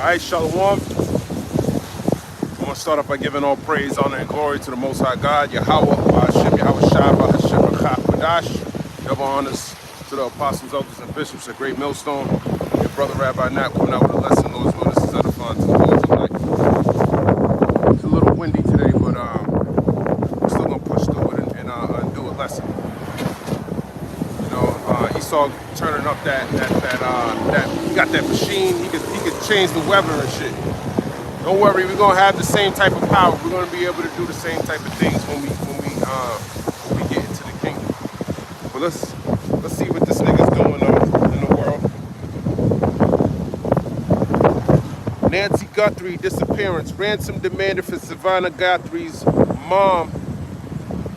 Alright, Shalom. I want to start off by giving all praise, honor, and glory to the Most High God, Yahweh, Hashem, Yahweh Shai, Hashem, Chadash. Double honors to the apostles, elders, and bishops at Great Millstone. Your brother Rabbi Nat coming out with a lesson. Lord's will, this is edifying to the Lord tonight. It's a little windy today, but I'm still gonna push through it and do a lesson. You know, Esau turning up that he got that machine. He could change the weather and shit. Don't worry, we're gonna have the same type of power. We're gonna be able to do the same type of things when we get into the kingdom. But let's see what this nigga's doing in the world. Nancy Guthrie disappearance. Ransom demanded for Savannah Guthrie's mom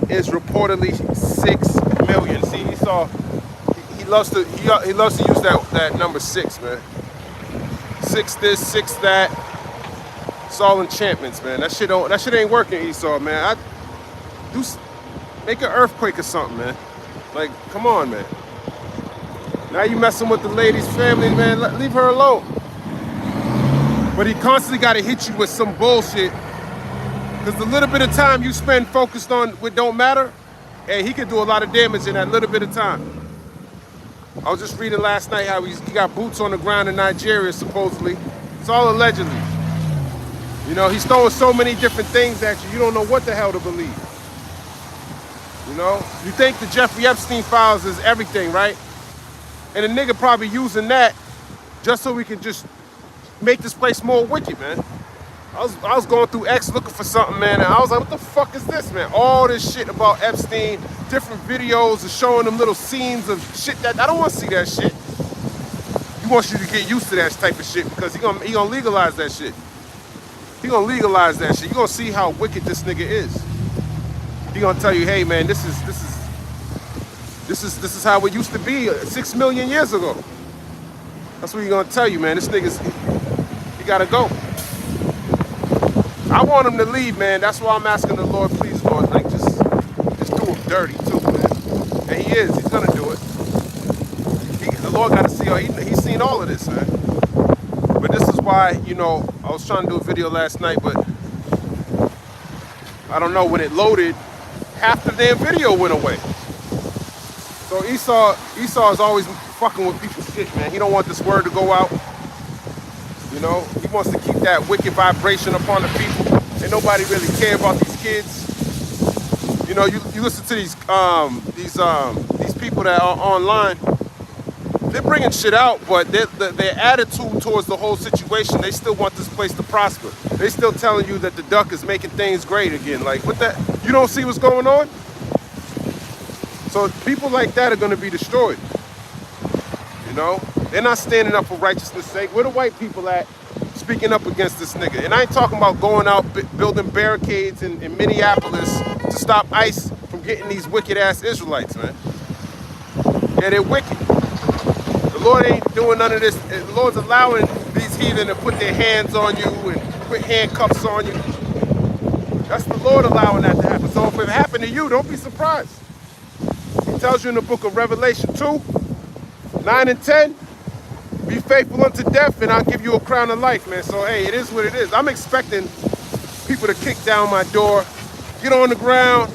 is reportedly $6 million. See, he loves to use that number 6, man. 6 this, 6 that. It's all enchantments, man. That shit ain't working, Esau, man. Make an earthquake or something, man. Like, come on, man. Now you messing with the lady's family, man. Leave her alone. But he constantly got to hit you with some bullshit. Because the little bit of time you spend focused on what don't matter, hey, he can do a lot of damage in that little bit of time. I was just reading last night how he got boots on the ground in Nigeria, supposedly. It's all allegedly. You know, he's throwing so many different things at you, you don't know what the hell to believe. You know? You think the Jeffrey Epstein files is everything, right? And a nigga probably using that just so we can just make this place more wicked, man. I was going through X looking for something, man, and I was like, what the fuck is this, man? All this shit about Epstein, different videos of showing them little scenes of shit that I don't want to see that shit. He wants you to get used to that type of shit because he gonna legalize that shit. He gonna legalize that shit. You gonna see how wicked this nigga is. He gonna tell you, hey man, this is how it used to be 6 million years ago. That's what he gonna tell you, man. This nigga's he gotta go. I want him to leave, man. That's why I'm asking the Lord, please, Lord, like just do him dirty too, man. And he is. He's gonna do it. The Lord got to see. He's seen all of this, man. But this is why, you know, I was trying to do a video last night, but I don't know, when it loaded, half the damn video went away. So Esau is always fucking with people's shit, man. He don't want this word to go out. You know, he wants to keep that wicked vibration upon the people. And nobody really care about these kids. You know, you listen to these people that are online. They're bringing shit out, but their attitude towards the whole situation, they still want this place to prosper. They still telling you that the duck is making things great again. Like, what that? You don't see what's going on? So people like that are going to be destroyed. You know? They're not standing up for righteousness' sake. Where the white people at speaking up against this nigga? And I ain't talking about going out building barricades in Minneapolis to stop ICE from getting these wicked-ass Israelites, man. Yeah, they're wicked. The Lord ain't doing none of this. The Lord's allowing these heathen to put their hands on you and put handcuffs on you. That's the Lord allowing that to happen. So if it happened to you, don't be surprised. He tells you in the book of Revelation 2, 9 and 10, be faithful unto death and I'll give you a crown of life, man. So, hey, it is what it is. I'm expecting people to kick down my door, get on the ground.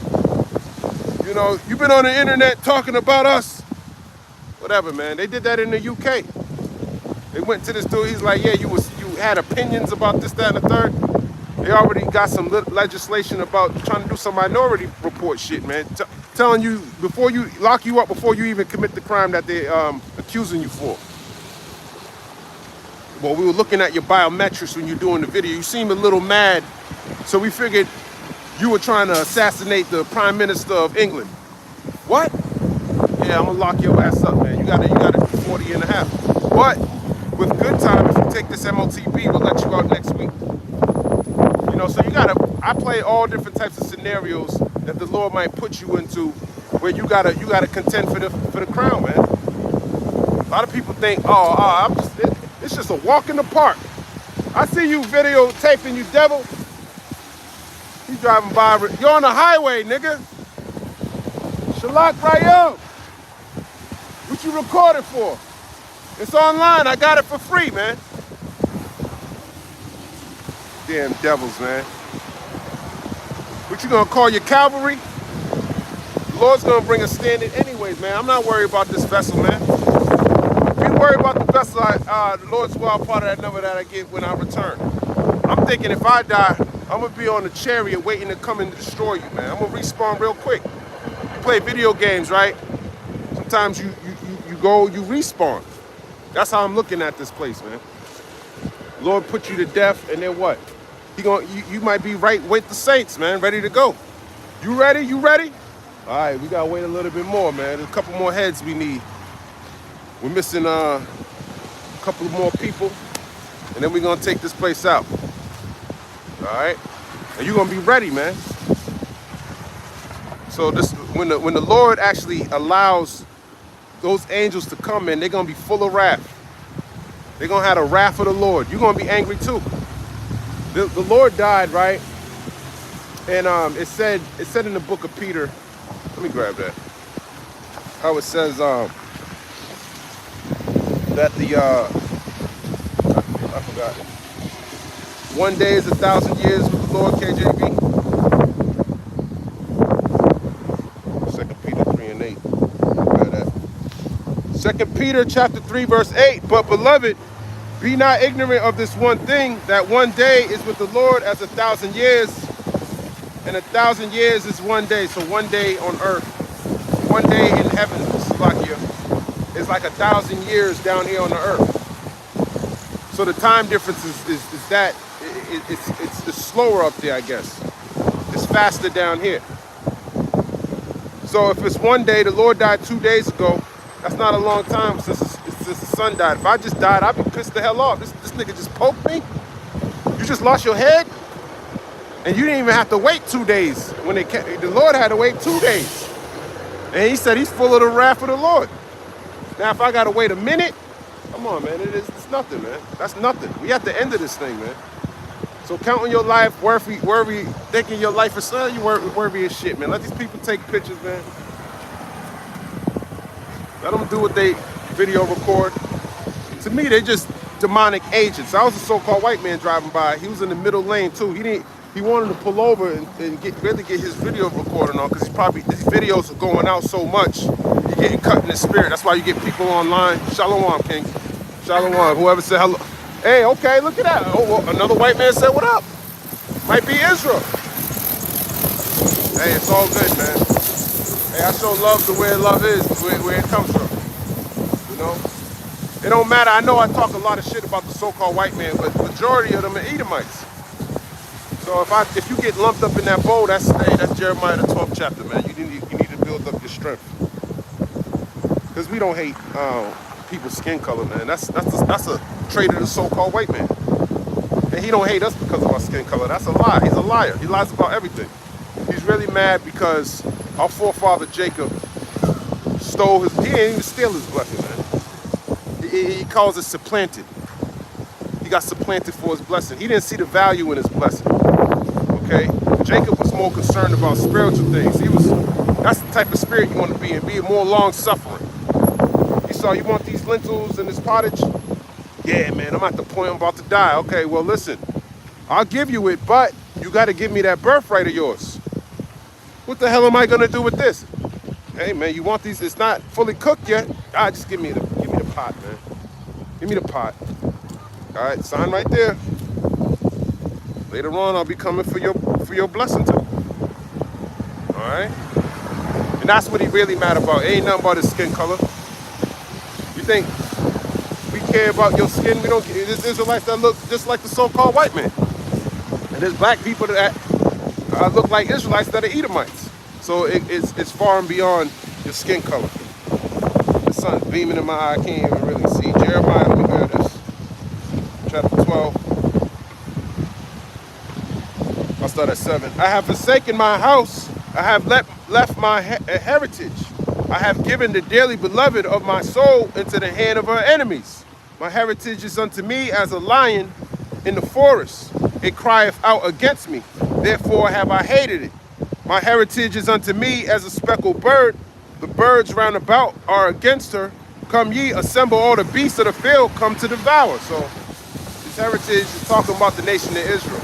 You know, you've been on the internet talking about us. Whatever, man. They did that in the UK. They went to this dude. He's like, yeah, you had opinions about this, that, and the third. They already got some legislation about trying to do some minority report shit, man. Telling you before you lock you up before you even commit the crime that they're accusing you for. Well, we were looking at your biometrics when you're doing the video. You seem a little mad, so we figured you were trying to assassinate the Prime Minister of England. What? Yeah, I'm gonna lock your ass up, man. You got it 40 and a half. But with good time, if you take this MOTB, we'll let you out next week. You know, so I play all different types of scenarios that the Lord might put you into where you gotta contend for the crown, man. A lot of people think, it's just a walk in the park. I see you videotaping, you devil. You driving by, you're on the highway, nigga. Shalak Rayam. What you recording for? It's online, I got it for free, man. Damn devils, man. What you gonna call your cavalry? The Lord's gonna bring a standard anyways, man. I'm not worried about this vessel, man. If you worry about the vessel, the Lord's will part of that number that I get when I return. I'm thinking if I die, I'm gonna be on the chariot waiting to come and destroy you, man. I'm gonna respawn real quick. You play video games, right? Sometimes you go, you respawn. That's how I'm looking at this place, man. Lord put you to death, and then what? You might be right with the saints, man, ready to go. You ready? You ready? All right, we gotta wait a little bit more, man. There's a couple more heads we need. We're missing a couple more people, and then we're gonna take this place out. All right, and you're gonna be ready, man. So this, when the Lord actually allows those angels to come in, they're gonna be full of wrath. They're gonna have the wrath of the Lord. You're gonna be angry too. The Lord died, right? And it said in the book of Peter. Let me grab that. How it says that I forgot. One day is 1,000 years with the Lord, KJV. 2 Peter 3 and 8. Grab that. 2 Peter chapter 3, verse 8. But beloved, be not ignorant of this one thing, that one day is with the Lord as 1,000 years, and 1,000 years is one day. So one day on earth, one day in heaven, Slovakia, is like 1,000 years down here on the earth. So the time difference is that it's slower up there, I guess. It's faster down here. So if it's one day, the Lord died 2 days ago. That's not a long time since the son died. If I just died, I'd be pissed the hell off. This nigga just poked me. You just lost your head, and you didn't even have to wait 2 days. When the Lord had to wait 2 days, and he said he's full of the wrath of the Lord. Now, if I gotta wait a minute, come on, man. It's nothing, man. That's nothing. We at the end of this thing, man. So counting your life, worry, thinking your life is son, you worry as shit, man. Let these people take pictures, man. Let them do what they video record. To me, they're just demonic agents. I was a so-called white man driving by. He was in the middle lane too. He wanted to pull over and really get his video recording on, because these videos are going out so much. You're getting cut in the spirit. That's why you get people online. Shalom, King. Shalom. Whoever said hello. Hey, okay, look at that. Oh, well, another white man said what up. Might be Israel. Hey, it's all good, man. Hey, I show love the way love is, where it comes from. You know? It don't matter. I know I talk a lot of shit about the so-called white man, but the majority of them are Edomites. So if you get lumped up in that bowl, that's Jeremiah the 12th chapter, man. You need to build up your strength. Because we don't hate people's skin color, man. That's a trait of the so-called white man. And he don't hate us because of our skin color. That's a lie. He's a liar. He lies about everything. He's really mad because our forefather Jacob stole his. He didn't even steal his blessing, man. He calls it supplanted. He got supplanted for his blessing. He didn't see the value in his blessing. Okay? Jacob was more concerned about spiritual things. That's the type of spirit you want to be in. Be more long-suffering. Esau, you want these lentils and this pottage? Yeah, man, I'm at the point I'm about to die. Okay, well, listen. I'll give you it, but you got to give me that birthright of yours. What the hell am I going to do with this? Hey, man, you want these? It's not fully cooked yet. Just give me the pot, man. Give me the pot. All right, sign right there. Later on, I'll be coming for your blessing too. All right? And that's what he really mad about. It ain't nothing about his skin color. You think we care about your skin? We don't. There's Israelites that look just like the so-called white man. And there's black people that look like Israelites that are Edomites. So it's far and beyond your skin color. The sun's beaming in my eye. I can't even really see. Jeremiah, let me grab this. Chapter 12. I'll start at 7. I have forsaken my house. I have left my heritage. I have given the dearly beloved of my soul into the hand of her enemies. My heritage is unto me as a lion in the forest. It crieth out against me. Therefore have I hated it. My heritage is unto me as a speckled bird. The birds round about are against her. Come ye, assemble all the beasts of the field, come to devour. So this heritage is talking about the nation of Israel.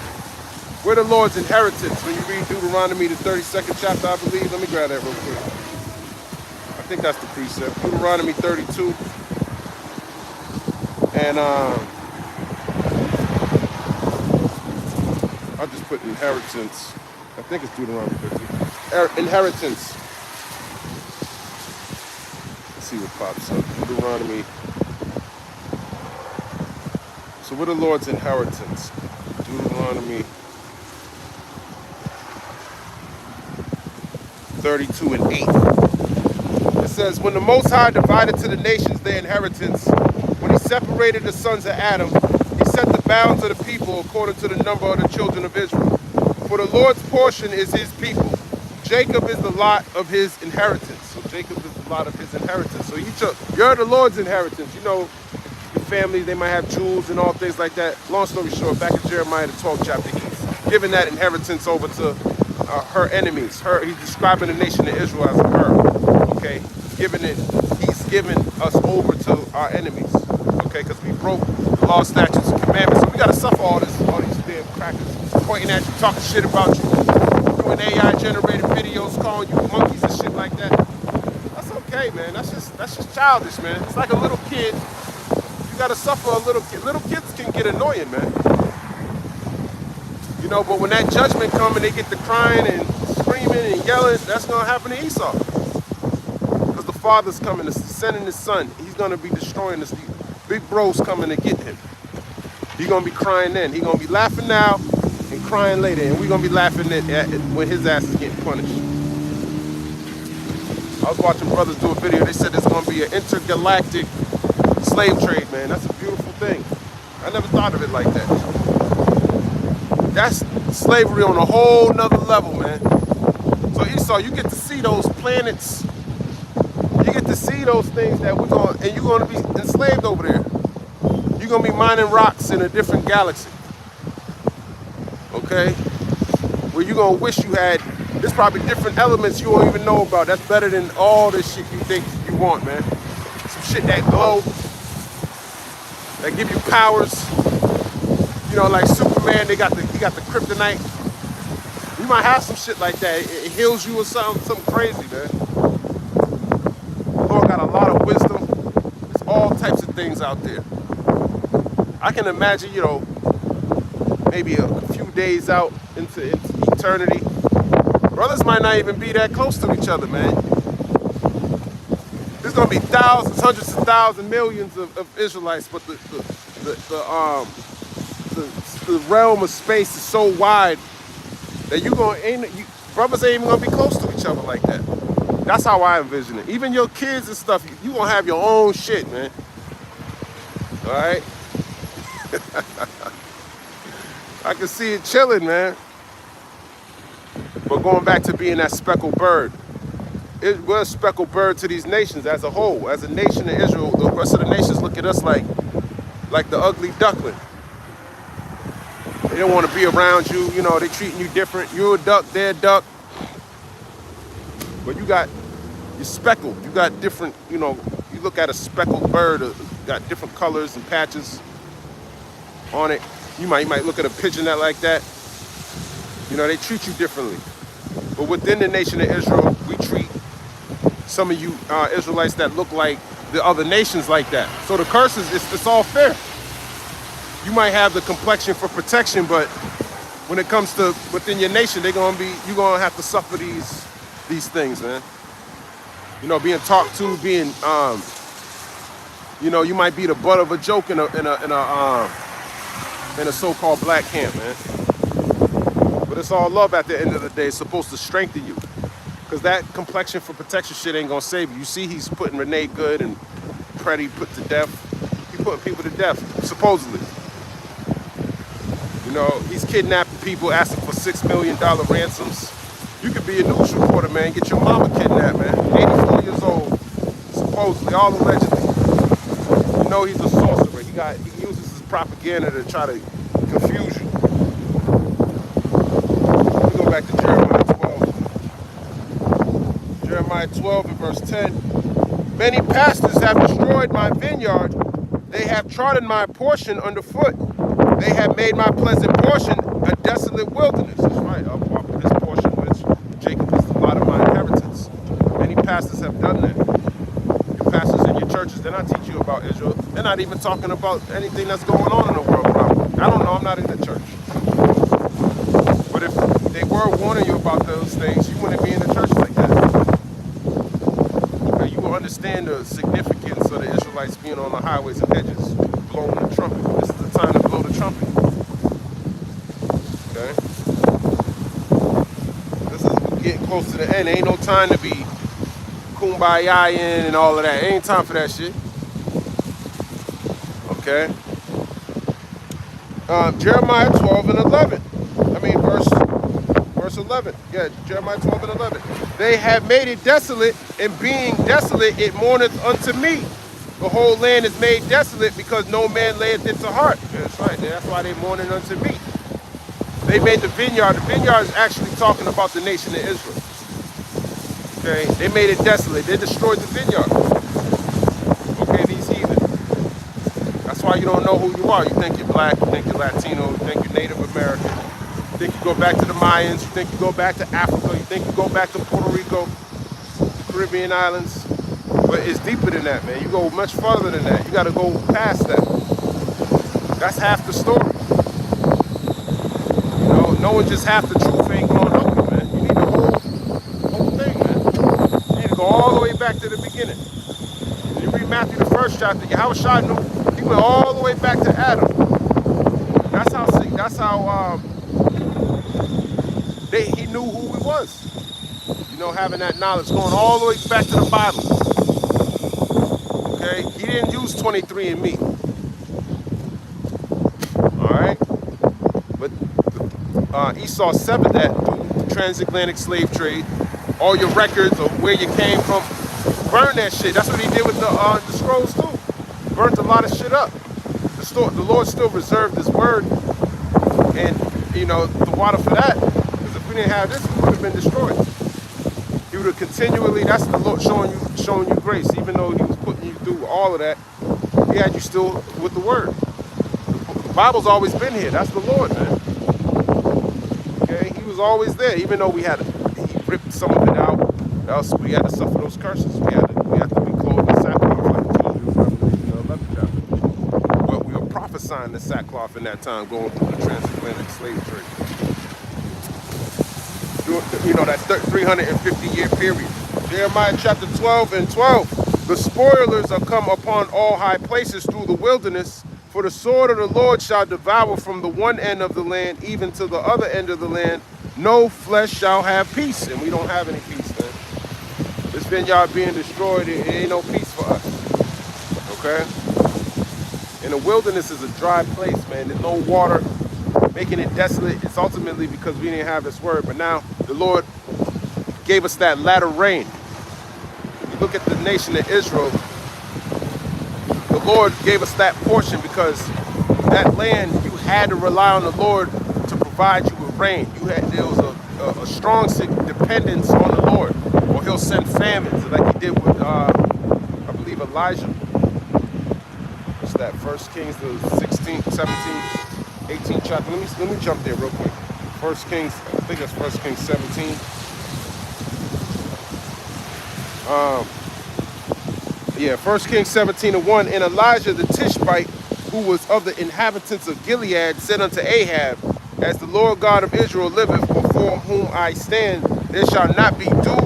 We're the Lord's inheritance. When you read Deuteronomy, the 32nd chapter, I believe. Let me grab that real quick. I think that's the precept. Deuteronomy 32. And I'll just put inheritance. I think it's Deuteronomy 32. Inheritance. Let's see what pops up. Deuteronomy. So we're the Lord's inheritance. Deuteronomy 32 and 8. It says, when the Most High divided to the nations their inheritance, when he separated the sons of Adam, he set the bounds of the people according to the number of the children of Israel. For the Lord's portion is his people. Jacob is the lot of his inheritance. So Jacob is the lot of his inheritance. So you're the Lord's inheritance. You know, your families, they might have jewels and all things like that. Long story short, back in Jeremiah the 12th chapter, he's giving that inheritance over to her enemies. He's describing the nation of Israel as a her. Okay, he's given us over to our enemies. Okay, because we broke the law, statutes, and commandments. So we gotta suffer all these damn crackers pointing at you, talking shit about you, doing AI-generated videos, calling you monkeys and shit like that. That's okay, man. That's just childish, man. It's like a little kid. You gotta suffer a little kid. Little kids can get annoying, man. You know, but when that judgment comes and they get to crying and screaming and yelling, that's gonna happen to Esau. Because the father's coming, sending his son. He's gonna be destroying this. Big bro's coming to get him. He's gonna be crying then. He's gonna be laughing now and crying later. And we're gonna be laughing at when his ass is getting punished. I was watching brothers do a video. They said there's gonna be an intergalactic slave trade, man. That's a beautiful thing. I never thought of it like that. That's slavery on a whole nother level, man. So Esau, you get to see those planets. You get to see those things that and you're gonna be enslaved over there. You're gonna be mining rocks in a different galaxy. Okay? Where you're gonna wish you had, there's probably different elements you don't even know about. That's better than all this shit you think you want, man. Some shit that glow, that give you powers. You know, like Superman, he got the kryptonite. You might have some shit like that. It heals you or something crazy, man. Lord got a lot of wisdom. There's all types of things out there. I can imagine, you know, maybe a few days out into eternity, brothers might not even be that close to each other, man. There's gonna be thousands, hundreds of thousands, millions of Israelites, but the realm of space is so wide that brothers ain't even gonna be close to each other like that. That's how I envision it. Even your kids and stuff, you gonna have your own shit, man. All right. I can see it chilling, man. But going back to being that speckled bird, we're a speckled bird to these nations as a whole. As a nation of Israel, the rest of the nations look at us like the ugly duckling. They don't want to be around you. You know, they treating you different. You're a duck, they're a duck. But you're speckled. You got different, you know, you look at a speckled bird, got different colors and patches on it. You might look at a pigeon like that. You know, they treat you differently. But within the nation of Israel, we treat some of you Israelites that look like the other nations like that. So the curse is, it's all fair. You might have the complexion for protection, but when it comes to within your nation, you're gonna have to suffer these things, man. You know, being talked to, being you know, you might be the butt of a joke in a so-called black camp, man. But it's all love at the end of the day. It's supposed to strengthen you. Because that complexion for protection shit ain't gonna save you. You see he's putting Renee Good and Preddy put to death. He's putting people to death, supposedly. You know, he's kidnapping people, asking for $6 million ransoms. You could be a news reporter, man. Get your mama kidnapped, man. 84 years old, supposedly, all allegedly. You know he's a sorcerer. He uses his propaganda to try to confuse you. Let me go back to Jeremiah 12. Jeremiah 12 and verse 10. Many pastors have destroyed my vineyard. They have trodden my portion underfoot. They have made my pleasant portion a desolate wilderness. That's right, up off of this portion which Jacob is the lot of my inheritance. Many pastors have done that. Your pastors in your churches, they're not teaching you about Israel. They're not even talking about anything that's going on in the world. Probably. I don't know, I'm not in the church. But if they were warning you about those things, you wouldn't be in the church like that. Okay, you will understand the significance of the Israelites being on the highways and hedges, blowing the trumpet. This is the time to blow the trumpet. Okay? This is getting close to the end. Ain't no time to be kumbaya-ing and all of that. Ain't time for that shit. Okay? Jeremiah 12 and 11. I mean, verse 11. Yeah, Jeremiah 12 and 11. They have made it desolate, and being desolate, it mourneth unto me. The whole land is made desolate because no man layeth it to heart. Yeah, that's right. That's why they mourning unto me. They made the vineyard. The vineyard is actually talking about the nation of Israel. Okay, they made it desolate. They destroyed the vineyard. Okay, these heathen. That's why you don't know who you are. You think you're black, you think you're Latino, you think you're Native American, you think you go back to the Mayans, you think you go back to Africa, you think you go back to Puerto Rico, the Caribbean islands. But it's deeper than that, man. You go much further than that. You got to go past that. That's half the story. You know, knowing just half the truth ain't going to help you, man. You need the whole thing, man. You need to go all the way back to the beginning. When you read Matthew, the first chapter, Yahushua knew, he went all the way back to Adam. That's how he knew who he was. You know, having that knowledge, going all the way back to the Bible. Okay, he didn't use 23andMe. All right, but Esau severed that through the transatlantic slave trade. All your records of where you came from, burn that shit. That's what he did with the scrolls too. Burnt a lot of shit up. The Lord still reserved His word, and you know the water for that. Because if we didn't have this, it would have been destroyed. He would have continually. That's the Lord showing you grace, even though He was putting you through all of that. He had you still with the word. The Bible's always been here. That's the Lord, man. Okay, He was always there, even though He ripped some of it out. Else we had to suffer those curses. We had to be clothed in sackcloth, like He told you in Revelation 11 chapter. But we were prophesying the sackcloth in that time, going through the transatlantic slave trade. You know, that 350-year period. Jeremiah chapter 12 and 12. The spoilers are come upon all high places through the wilderness, for the sword of the Lord shall devour from the one end of the land even to the other end of the land. No flesh shall have peace. And we don't have any peace, man. This vineyard being destroyed, it ain't no peace for us. Okay? And the wilderness is a dry place, man. There's no water, making it desolate. It's ultimately because we didn't have His word. But now the Lord gave us that latter rain. You look at the nation of Israel, the Lord gave us that portion because that land, you had to rely on the Lord to provide you with rain. There was a strong dependence on the Lord, or He'll send famines like He did with, I believe, Elijah. What's that? 1 Kings, the 16th, 17th, 18th chapter. Let me jump there real quick. 1 Kings, I think that's 1 Kings 17. Yeah, 1 Kings 17 and 1. And Elijah the Tishbite, who was of the inhabitants of Gilead, said unto Ahab, as the Lord God of Israel liveth, before whom I stand, there shall not be dew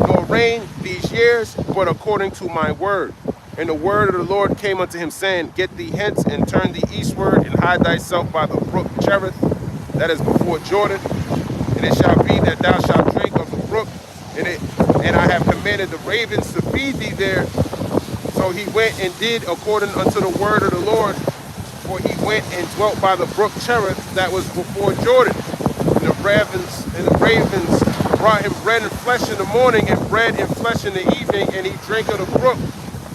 nor rain these years, but according to my word. And the word of the Lord came unto him, saying, Get thee hence, and turn thee eastward, and hide thyself by the brook Cherith, that is before Jordan. And it shall be that thou shalt drink of the brook, and I have commanded the ravens to feed thee there. So he went and did according unto the word of the Lord, for he went and dwelt by the brook Cherith, that was before Jordan. And the ravens brought him bread and flesh in the morning, and bread and flesh in the evening, and he drank of the brook.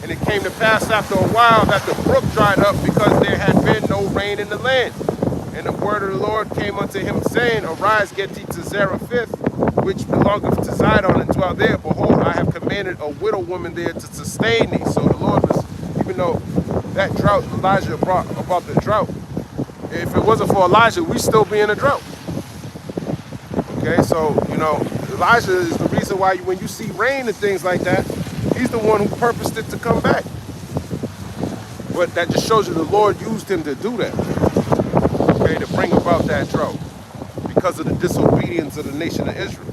And it came to pass after a while that the brook dried up, because there had been no rain in the land. And the word of the Lord came unto him, saying, Arise, get thee to Zarephath, which belongeth to Zidon, and dwell there. Behold, I have commanded a widow woman there to sustain thee. So the Lord was, even though that drought Elijah brought about the drought, if it wasn't for Elijah, we'd still be in a drought. Okay, so, Elijah is the reason why when you see rain and things like that, he's the one who purposed it to come back. But that just shows you the Lord used him to do that, okay, to bring about that drought because of the disobedience of the nation of Israel.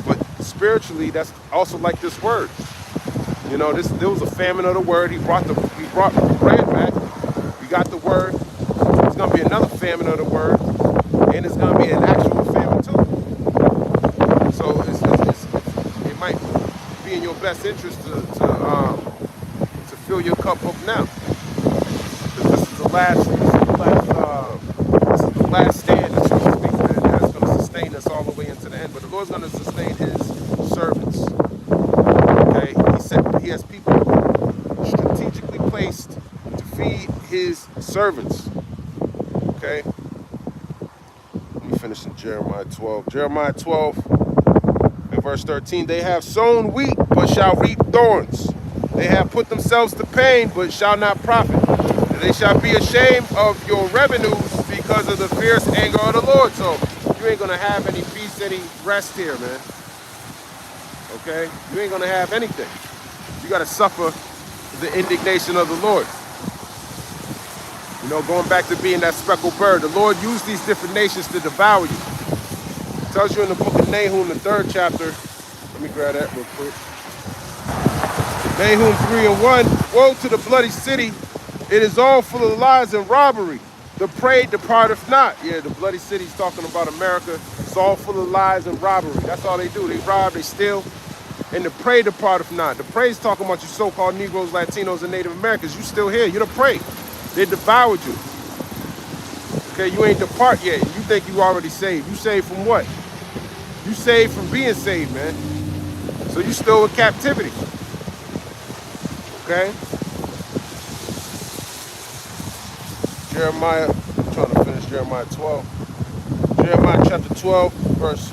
But spiritually, that's also like this word. There was a famine of the word. He brought bread back. We got the word. There's going to be another famine of the word, and it's going to be an actual famine too. So it might be in your best interest to fill your cup up now. This is the last stand, so to speak, that's going to sustain us all the way into the end. But the Lord's going to sustain his servants. Okay, he has people strategically placed to feed his servants. Okay, let me finish in Jeremiah 12. Jeremiah 12 and verse 13. They have sown wheat, but shall reap thorns. They have put themselves to pain, but shall not profit. And they shall be ashamed of your revenues because of the fierce anger of the Lord. So you ain't gonna have any peace, any rest here, man. Okay? You ain't gonna have anything. You gotta suffer the indignation of the Lord. Going back to being that speckled bird, the Lord used these different nations to devour you. It tells you in the book of Nahum, the 3rd chapter. Let me grab that real quick. Nahum 3:1. Woe to the bloody city. It is all full of lies and robbery. The prey departeth not. Yeah, the bloody city's talking about America. It's all full of lies and robbery. That's all they do. They rob, they steal. And the prey departeth not. The prey's talking about you so-called Negroes, Latinos, and Native Americans. You still here. You're the prey. They devoured you. Okay, you ain't depart yet. You think you already saved. You saved from what? You saved from being saved, man. So you still in captivity. Okay? Jeremiah, I'm trying to finish Jeremiah 12. Jeremiah chapter 12, verse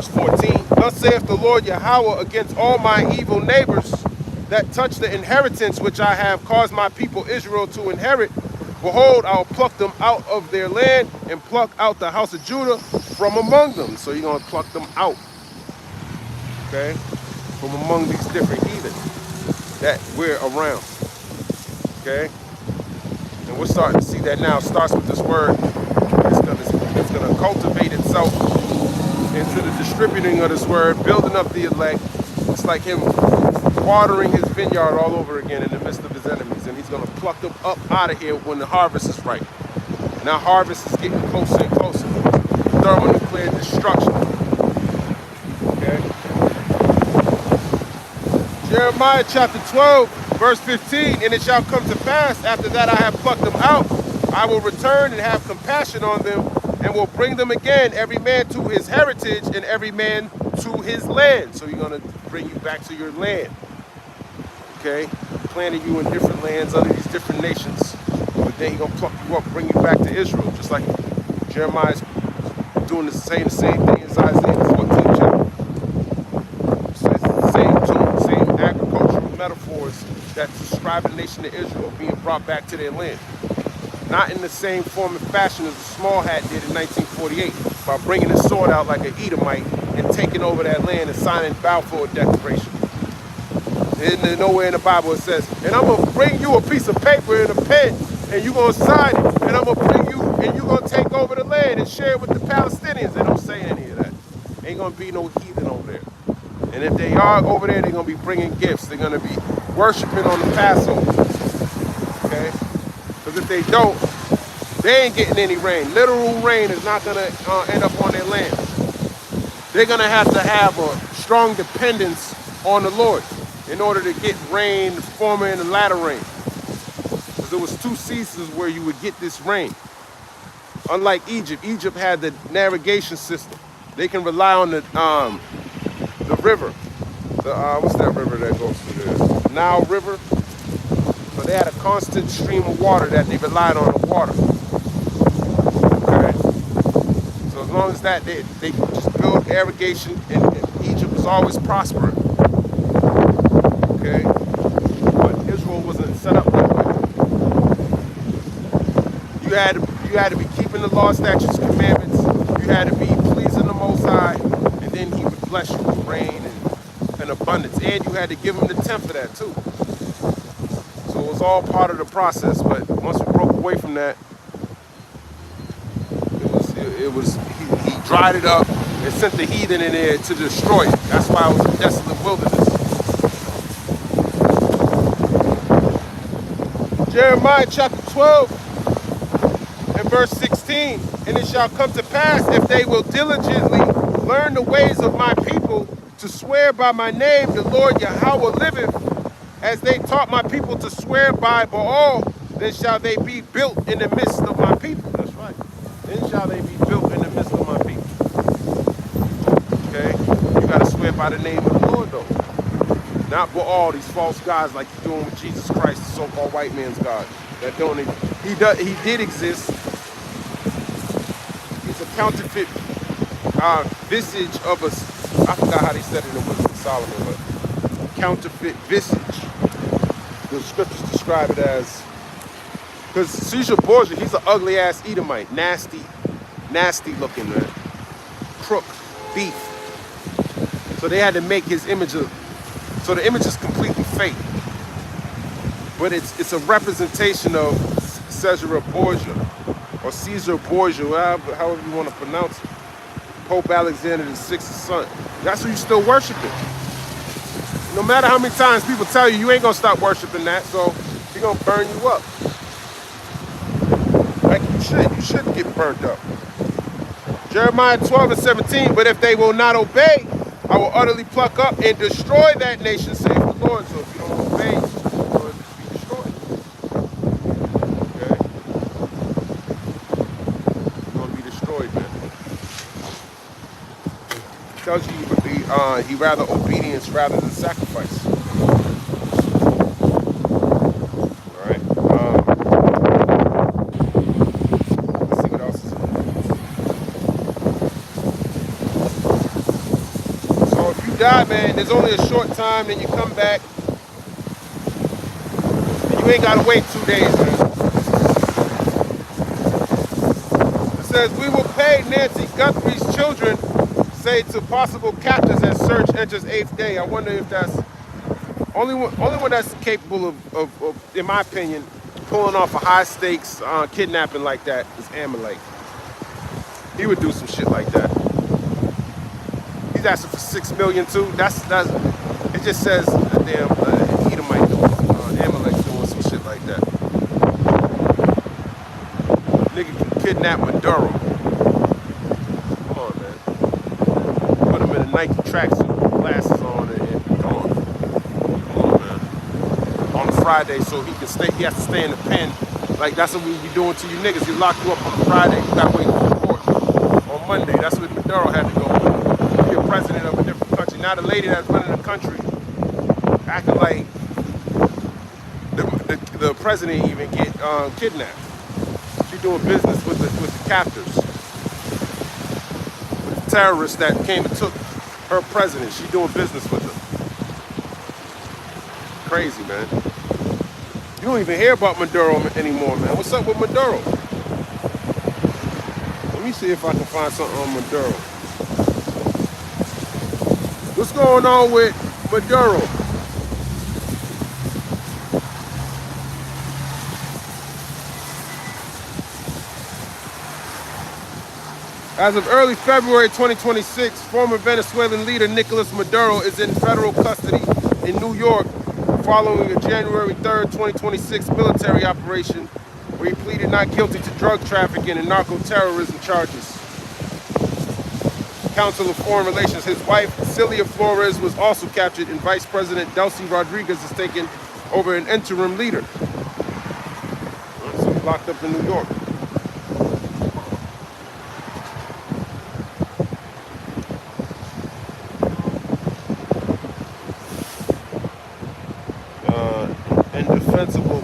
14. Thus saith the Lord Yahweh against all my evil neighbors that touch the inheritance which I have caused my people Israel to inherit. Behold, I'll pluck them out of their land and pluck out the house of Judah from among them. So you're going to pluck them out, okay, from among these different heathen that we're around, okay? And we're starting to see that now. It starts with this word. It's gonna cultivate itself into the distributing of this word, building up the elect. It's like him watering his vineyard all over again in the midst of his enemies, and he's gonna pluck them up out of here when the harvest is ripe. And that harvest is getting closer and closer. Thermonuclear destruction. Okay. Jeremiah chapter 12, verse 15, and it shall come to pass after that I have plucked them out, I will return and have compassion on them, and will bring them again, every man to his heritage and every man to his land. So you're going to bring you back to your land. Okay? Planting you in different lands under these different nations. But then he's going to pluck you up, bring you back to Israel. Just like Jeremiah's doing the same thing as Isaiah 14 chapter. So it's the same tune, same agricultural metaphors that describe the nation of Israel being brought back to their land. Not in the same form and fashion as the Small Hat did in 1948 by bringing his sword out like an Edomite and taking over that land and signing Balfour Declaration. And nowhere in the Bible it says, and I'm going to bring you a piece of paper and a pen and you're going to sign it, and I'm going to bring you and you're going to take over the land and share it with the Palestinians. They don't say any of that. Ain't going to be no heathen over there. And if they are over there, they're going to be bringing gifts. They're going to be worshiping on the Passover. Okay? Because if they don't, they ain't getting any rain. Literal rain is not going to end up on their land. They're going to have a strong dependence on the Lord in order to get rain, the former and the latter rain. Because there was 2 seasons where you would get this rain. Unlike Egypt, Egypt had the navigation system. They can rely on the river. What's that river that goes through there? Nile River. So they had a constant stream of water that they relied on the water. Okay. So as long as that, they could just build irrigation, and Egypt was always prospering. Okay. But Israel wasn't set up that way. You had to be keeping the law, statutes, commandments. You had to be abundance, and you had to give him the 10th of that too. So it was all part of the process. But once we broke away from that, he dried it up and sent the heathen in there to destroy it. That's why it was a desolate wilderness. Jeremiah chapter 12 and verse 16. And it shall come to pass, if they will diligently learn the ways of my people, to swear by my name, the Lord Yahweh liveth, as they taught my people to swear by Baal, then shall they be built in the midst of my people. That's right. Then shall they be built in the midst of my people. Okay? You got to swear by the name of the Lord, though. Not Baal, these false gods like you're doing with Jesus Christ, the so-called white man's God. That don't even, he did exist. He's a counterfeit visage of a, I forgot how they said it in Wisdom of Solomon, but counterfeit visage. The scriptures describe it as, because Caesar Borgia, he's an ugly ass Edomite, nasty looking, man. Crook, beef. So they had to make his image so the image is completely fake. But it's a representation of Caesar Borgia, or Caesar Borgia, however you want to pronounce it. Pope Alexander VI's son. That's who you still worshiping. No matter how many times people tell you, you ain't gonna stop worshiping that, so he's gonna burn you up. Like you should get burned up. Jeremiah 12 and 17, but if they will not obey, I will utterly pluck up and destroy that nation, save the Lord. So if you don't obey, you're going to be destroyed. Okay? You're going to be destroyed, man. It tells you he rather obedience rather than sacrifice. All right. Let's see what else is in there. So if you die, man, there's only a short time, then you come back. And you ain't got to wait 2 days, man. It says, we will pay Nancy Guthrie's children, say to possible captors as search enters 8th day. I wonder if that's only one that's capable of, in my opinion, pulling off a high stakes kidnapping like that is Amalek. He would do some shit like that. He's asking for $6 million too. That's it. Just says damn Edomite doing Amalek doing some shit like that. Nigga can kidnap Maduro. Nike tracksuit, glasses on, and gone. Come on, man. On Friday, so he can stay. He has to stay in the pen. Like that's what we be doing to you niggas. He lock you up on Friday. You gotta wait for court on Monday. That's what Maduro had to go. Be a president of a different country. Now the lady that's running the country acting like the president even get kidnapped. She doing business with the captors, with the terrorists that came and took her president. She doing business with them. Crazy, man. You don't even hear about Maduro anymore, man. What's up with Maduro? Let me see if I can find something on Maduro. What's going on with Maduro? As of early February 2026, former Venezuelan leader Nicolas Maduro is in federal custody in New York following a January 3rd, 2026 military operation where he pleaded not guilty to drug trafficking and narco-terrorism charges. Council of Foreign Relations, his wife, Celia Flores, was also captured, and Vice President Delcy Rodriguez is taken over an interim leader. So he's locked up in New York. Indefensible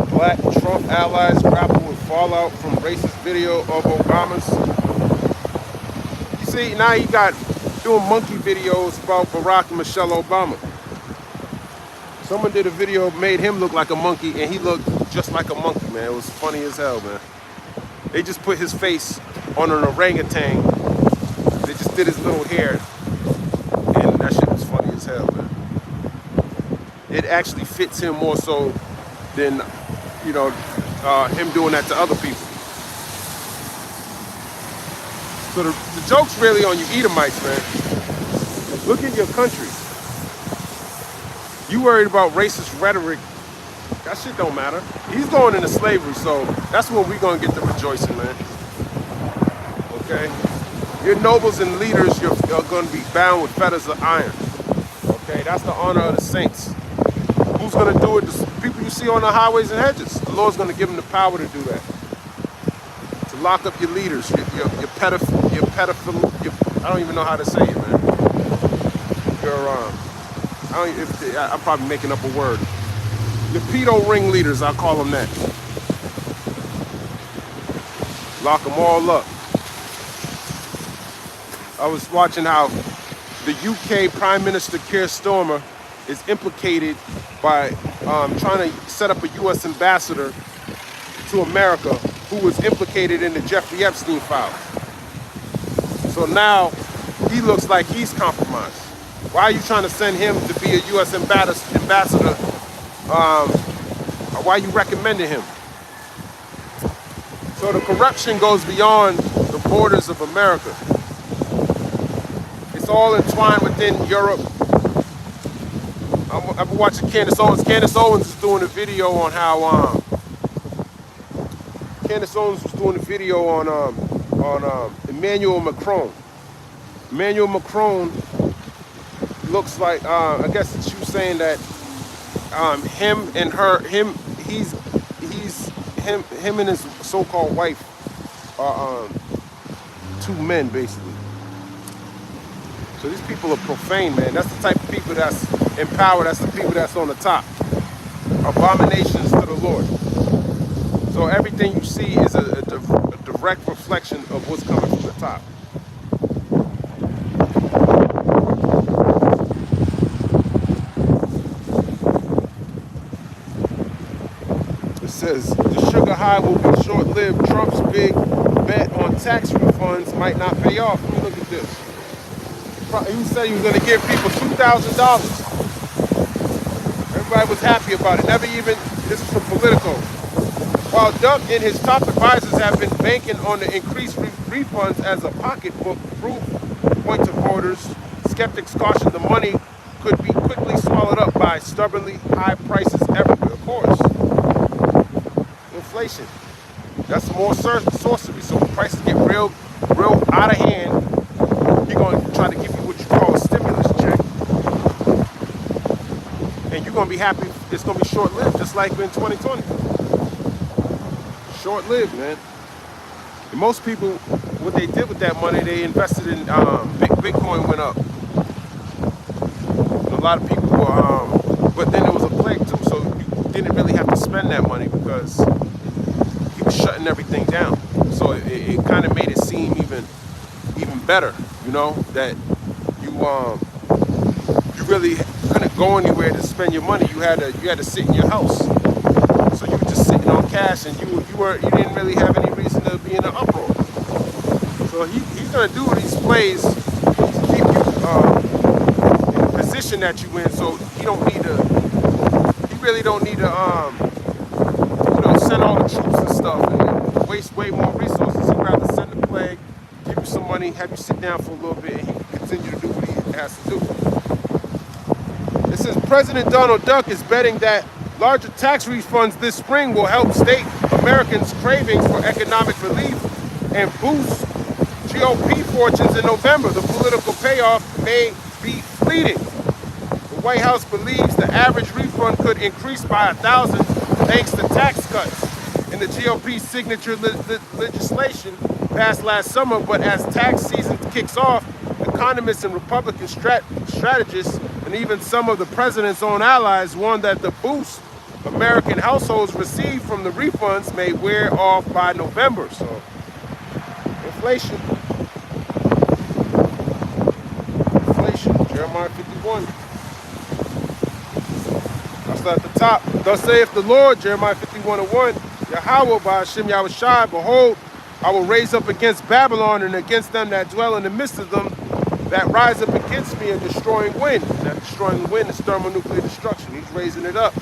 black Trump allies grapple with fallout from racist video of Obama's. You see, now he got doing monkey videos about Barack and Michelle Obama. Someone did a video, made him look like a monkey, and he looked just like a monkey, man. It was funny as hell, man. They just put his face on an orangutan. They just did his little hair, and that shit was funny as hell, man. it actually fits him more so than, you know, him doing that to other people. So the joke's really on you Edomites, man. Look at your country. You worried about racist rhetoric. That shit don't matter. He's going into slavery, so that's when we're going to get the rejoicing, man. Okay? Your nobles and leaders, you're going to be bound with fetters of iron. Okay? That's the honor of the saints. Who's going to do it? The people you see on the highways and hedges. The Lord's going to give them the power to do that. To lock up your leaders, your pedophile, I don't even know how to say it, man. I'm probably making up a word. The pedo ringleaders, I'll call them that. Lock them all up. I was watching how the UK Prime Minister Keir Starmer is implicated by trying to set up a U.S. ambassador to America who was implicated in the Jeffrey Epstein files. So now he looks like he's compromised. Why are you trying to send him to be a U.S. ambassador? Why are you recommending him? So the corruption goes beyond the borders of America. It's all entwined within Europe. I've been watching Candace Owens. Candace Owens is doing a video on how Emmanuel Macron. Emmanuel Macron looks like I guess she was saying that him and his so-called wife are two men basically. So these people are profane, man. That's the type of people that's in power. That's the people that's on the top. Abominations to the Lord. So everything you see is a direct reflection of what's coming from the top. It says the sugar high will be short-lived. Trump's big bet on tax refunds might not pay off. Let me look at this. He said he was going to give people $2,000. Everybody was happy about it. Never even, this is from Politico. While Duck and his top advisors have been banking on the increased refunds as a pocketbook proof point to voters, skeptics caution the money could be quickly swallowed up by stubbornly high prices everywhere. Of course. Inflation. That's more sorcery. So when prices get real out of hand, you're going to try to give you what you call a stimulus check. And you're going to be happy it's going to be short-lived, just like in 2020. Short-lived, man. And most people, what they did with that money, they invested in Bitcoin went up. And a lot of people were, but then there was a plague too, so you didn't really have to spend that money because he was shutting everything down. So it kind of made it seem even better, you know, that you really couldn't go anywhere to spend your money. You had to sit in your house. So you were just sitting on cash, and you didn't really have any reason to be in an uproar. So he's gonna do these plays to keep you in the position that you in. So he really don't need to send all the troops and stuff and waste way more resources. He'd rather send the plague, give you some money, have you sit down for a little bit, and he can continue to do what he has to do. It says President Donald Duck is betting that larger tax refunds this spring will help state Americans' cravings for economic relief and boost GOP fortunes in November. The political payoff may be fleeting. The White House believes the average refund could increase by 1,000 thanks to tax cuts in the GOP signature legislation passed last summer. But as tax season kicks off, economists and Republican strategists and even some of the president's own allies warn that the boost American households receive from the refunds may wear off by November. So, inflation. Jeremiah 51. That's at the top. Thus saith the Lord, Jeremiah 51:1. Yahweh by Hashem Yahushai, behold, I will raise up against Babylon and against them that dwell in the midst of them that rise up against me a destroying wind. And that destroying wind is thermonuclear destruction. He's raising it up.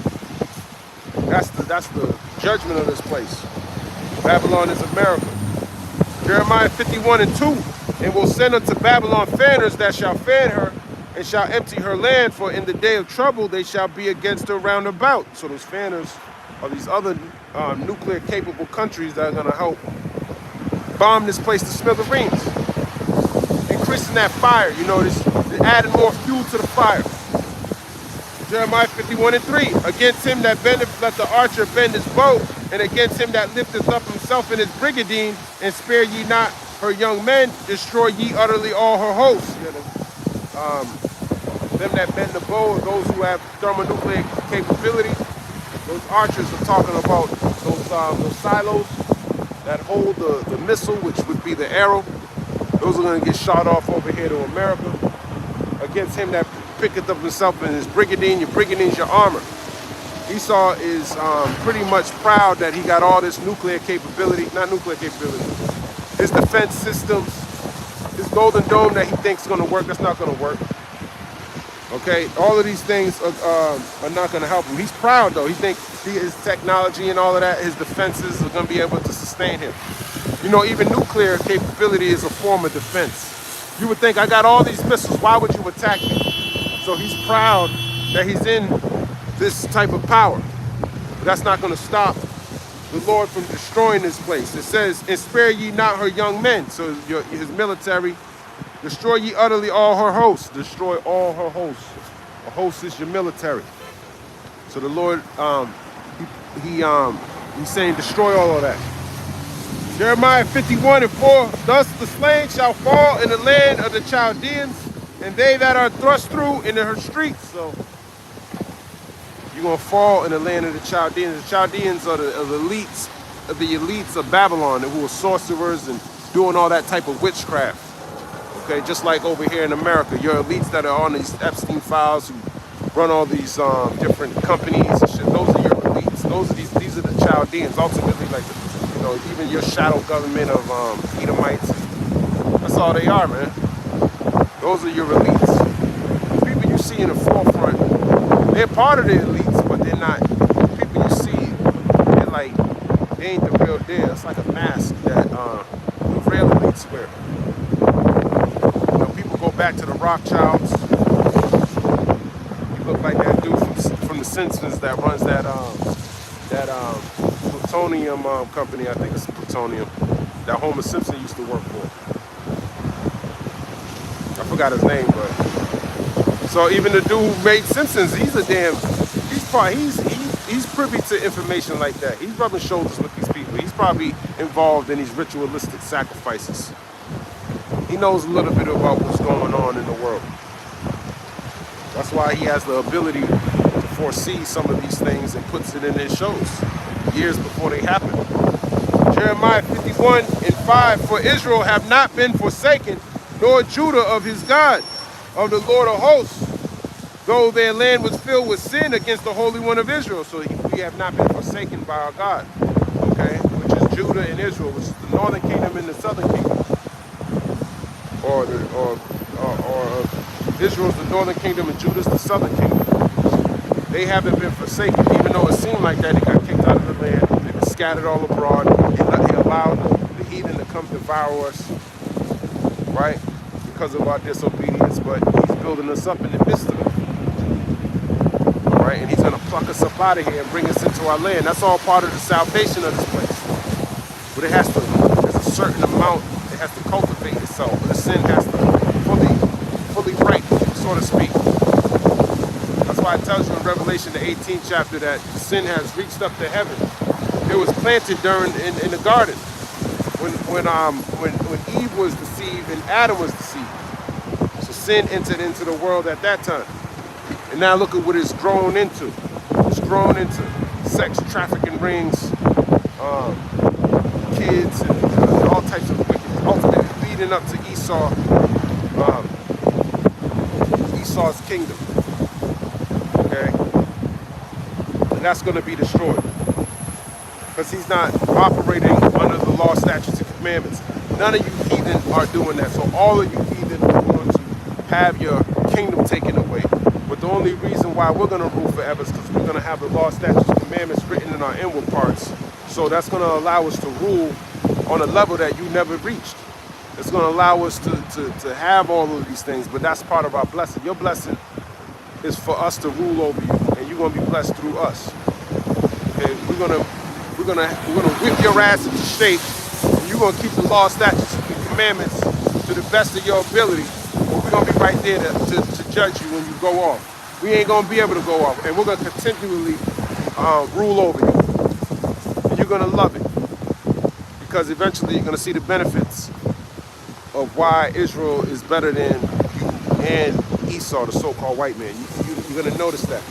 That's the judgment of this place. Babylon is America. Jeremiah 51:2. And will send unto Babylon fanners that shall fan her, and shall empty her land, for in the day of trouble they shall be against her round about. So those fanners are these other nuclear capable countries that are going to help bomb this place to smithereens. Increasing that fire, you know, this adding more fuel to the fire. Jeremiah 51:3. Against him that bendeth, let the archer bend his bow, and against him that lifteth up himself in his brigandine, and spare ye not her young men, destroy ye utterly all her hosts. You know, them that bend the bow are those who have thermonuclear capability. Those archers are talking about those silos that hold the missile, which would be the arrow. Those are going to get shot off over here to America. Against him that picketh up himself in his brigandine. Your brigandine's your armor. Esau is pretty much proud that he got all this nuclear capability, not nuclear capability, his defense systems, his golden dome that he thinks is going to work. That's not going to work. Okay, all of these things are not going to help him. He's proud though. He thinks his technology and all of that, his defenses are going to be able to sustain him. You know, even nuclear capability is a form of defense. You would think, I got all these missiles, why would you attack me? So he's proud that he's in this type of power. But that's not going to stop the Lord from destroying this place. It says, and spare ye not her young men. So his military, destroy ye utterly all her hosts. Destroy all her hosts. A host is your military. So the Lord, he's saying destroy all of that. Jeremiah 51:4. Thus the slain shall fall in the land of the Chaldeans, and they that are thrust through into her streets. So you're going to fall in the land of the Chaldeans. The Chaldeans are the elites of Babylon, who are sorcerers and doing all that type of witchcraft. Okay, just like over here in America, your elites that are on these Epstein files who run all these different companies and shit. Those are your elites. These are the Chaldeans. Ultimately, like even your shadow government of Edomites. That's all they are, man. Those are your elites. The people you see in the forefront, they're part of the elites, but they're not. The people you see, they're like, they ain't the real deal. It's like a mask that the real elites wear. You know, people go back to the Rothschilds. You look like that dude from The Simpsons that runs that plutonium company. I think it's plutonium that Homer Simpson used to work for. I forgot his name, but so even the dude who made Simpsons, he's privy to information like that. He's rubbing shoulders with these people. He's probably involved in these ritualistic sacrifices. He knows a little bit about what's going on in the world. That's why he has the ability to foresee some of these things and puts it in his shows years before they happen. Jeremiah 51:5. For Israel have not been forsaken, nor Judah of his God, of the Lord of hosts, though their land was filled with sin against the Holy One of Israel. So we have not been forsaken by our God, okay? Which is Judah and Israel, which is the northern kingdom and the southern kingdom. Or Israel's the northern kingdom and Judah's the southern kingdom. They haven't been forsaken, even though it seemed like that. They got kicked out of the land. They were scattered all abroad. He allowed the heathen to come devour us, right? Because of our disobedience, but he's building us up in the midst of it. All right, and he's going to pluck us up out of here and bring us into our land. That's all part of the salvation of this place. But there's a certain amount, it has to cultivate itself. The sin has to fully break, so to speak. That's why it tells you in Revelation, the 18th chapter, that sin has reached up to heaven. It was planted in the garden when Eve was deceived and Adam was deceived. So sin entered into the world at that time. And now look at what it's grown into. It's grown into sex trafficking rings, kids, and all types of wickedness. Ultimately leading up to Esau's kingdom. Okay? And that's going to be destroyed. Because he's not operating under the law, statutes, and commandments. None of you heathen are doing that. So all of you heathen are going to have your kingdom taken away. But the only reason why we're going to rule forever is because we're going to have the law, statutes, and commandments written in our inward parts. So that's going to allow us to rule on a level that you never reached. It's going to allow us to have all of these things, but that's part of our blessing. Your blessing is for us to rule over you, and you're going to be blessed through us. Okay, we're gonna whip your ass into shape, and you're gonna keep the law, statutes, and commandments to the best of your ability. But we're gonna be right there to judge you when you go off. We ain't gonna be able to go off, and we're gonna continually rule over you. And you're gonna love it, because eventually you're gonna see the benefits of why Israel is better than you and Esau, the so-called white man. You're gonna notice that.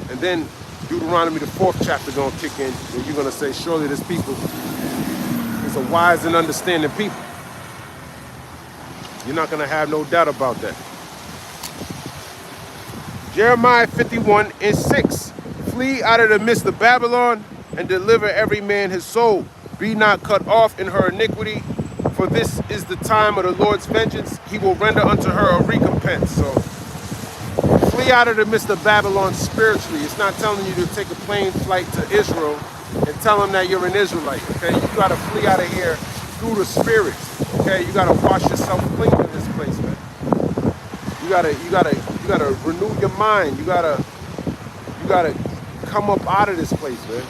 And then Deuteronomy, the 4th chapter, gonna kick in, and you're gonna say, surely this people is a wise and understanding people. You're not gonna have no doubt about that. Jeremiah 51:6. Flee out of the midst of Babylon and deliver every man his soul. Be not cut off in her iniquity, for this is the time of the Lord's vengeance. He will render unto her a recompense. So flee out of the midst of Babylon spiritually. It's not telling you to take a plane flight to Israel and tell them that you're an Israelite. Okay, you gotta flee out of here through the spirit. Okay, you gotta wash yourself clean in this place, man. You gotta renew your mind. You gotta come up out of this place, man,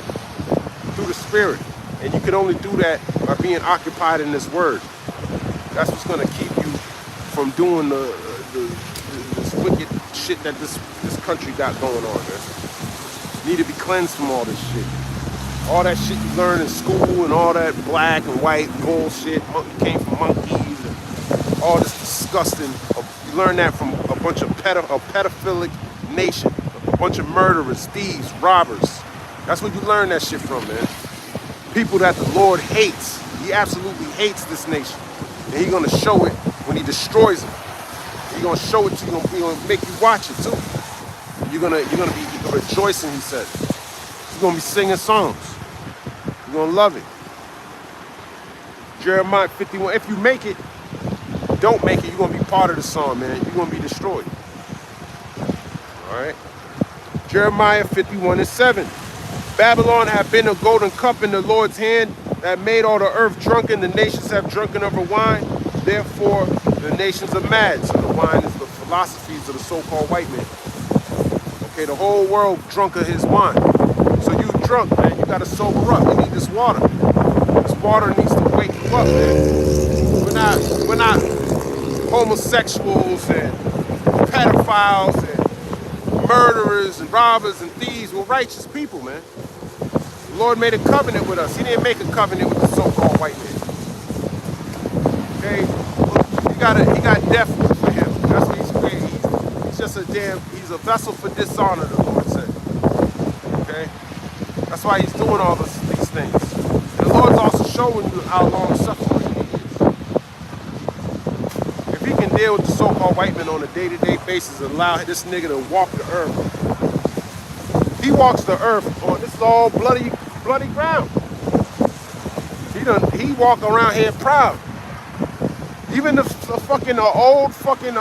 through the spirit. And you can only do that by being occupied in this word. That's what's gonna keep you from doing this wicked shit that this country got going on, man. You need to be cleansed from all this shit. All that shit you learn in school and all that black and white bullshit, monkey came from monkeys, and all this disgusting. You learn that from a bunch of pedophilic nation, a bunch of murderers, thieves, robbers. That's where you learn that shit from, man. People that the Lord hates. He absolutely hates this nation. And he's gonna show it when he destroys them. He's gonna show it to you, he's gonna make you watch it too. You're gonna be rejoicing, he said. You're gonna be singing songs. You're gonna love it. Jeremiah 51. If you make it, don't make it, you're gonna be part of the song, man. You're gonna be destroyed. Alright? Jeremiah 51:7. Babylon had been a golden cup in the Lord's hand that made all the earth drunken. The nations have drunken of her wine. Therefore, the nations are mad. So the wine is the philosophies of the so-called white man. Okay, the whole world drunk of his wine. So you drunk, man. You gotta sober up. You need this water. This water needs to wake you up, man. We're not homosexuals and pedophiles and murderers and robbers and thieves. We're righteous people, man. The Lord made a covenant with us. He didn't make a covenant with the so-called white man. Okay? He got death for him. That's what he's created. He's just he's a vessel for dishonor, the Lord said. Okay? That's why he's doing all these things. And the Lord's also showing you how long suffering he is. If he can deal with the so-called white man on a day-to-day basis and allow this nigga to walk the earth, he walks the earth on this is all bloody ground. He walk around here proud. Even the fucking old fucking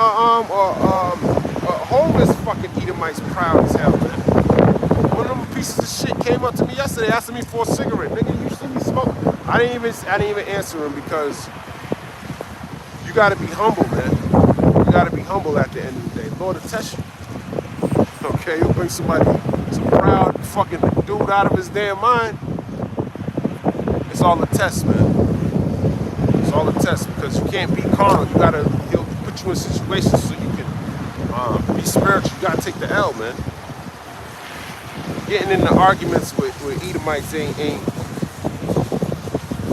homeless fucking Edomites proud as hell, man. One of them pieces of shit came up to me yesterday asking me for a cigarette. Nigga, you see me smoke? I didn't even answer him because you gotta be humble, man. You gotta be humble at the end of the day. Lord will test you. Okay, you'll bring some proud fucking dude out of his damn mind. It's all a test, man. It's all a test because you can't be carnal. He'll put you in situations so you can be spiritual. You gotta take the L, man. Getting into arguments with Edomites ain't.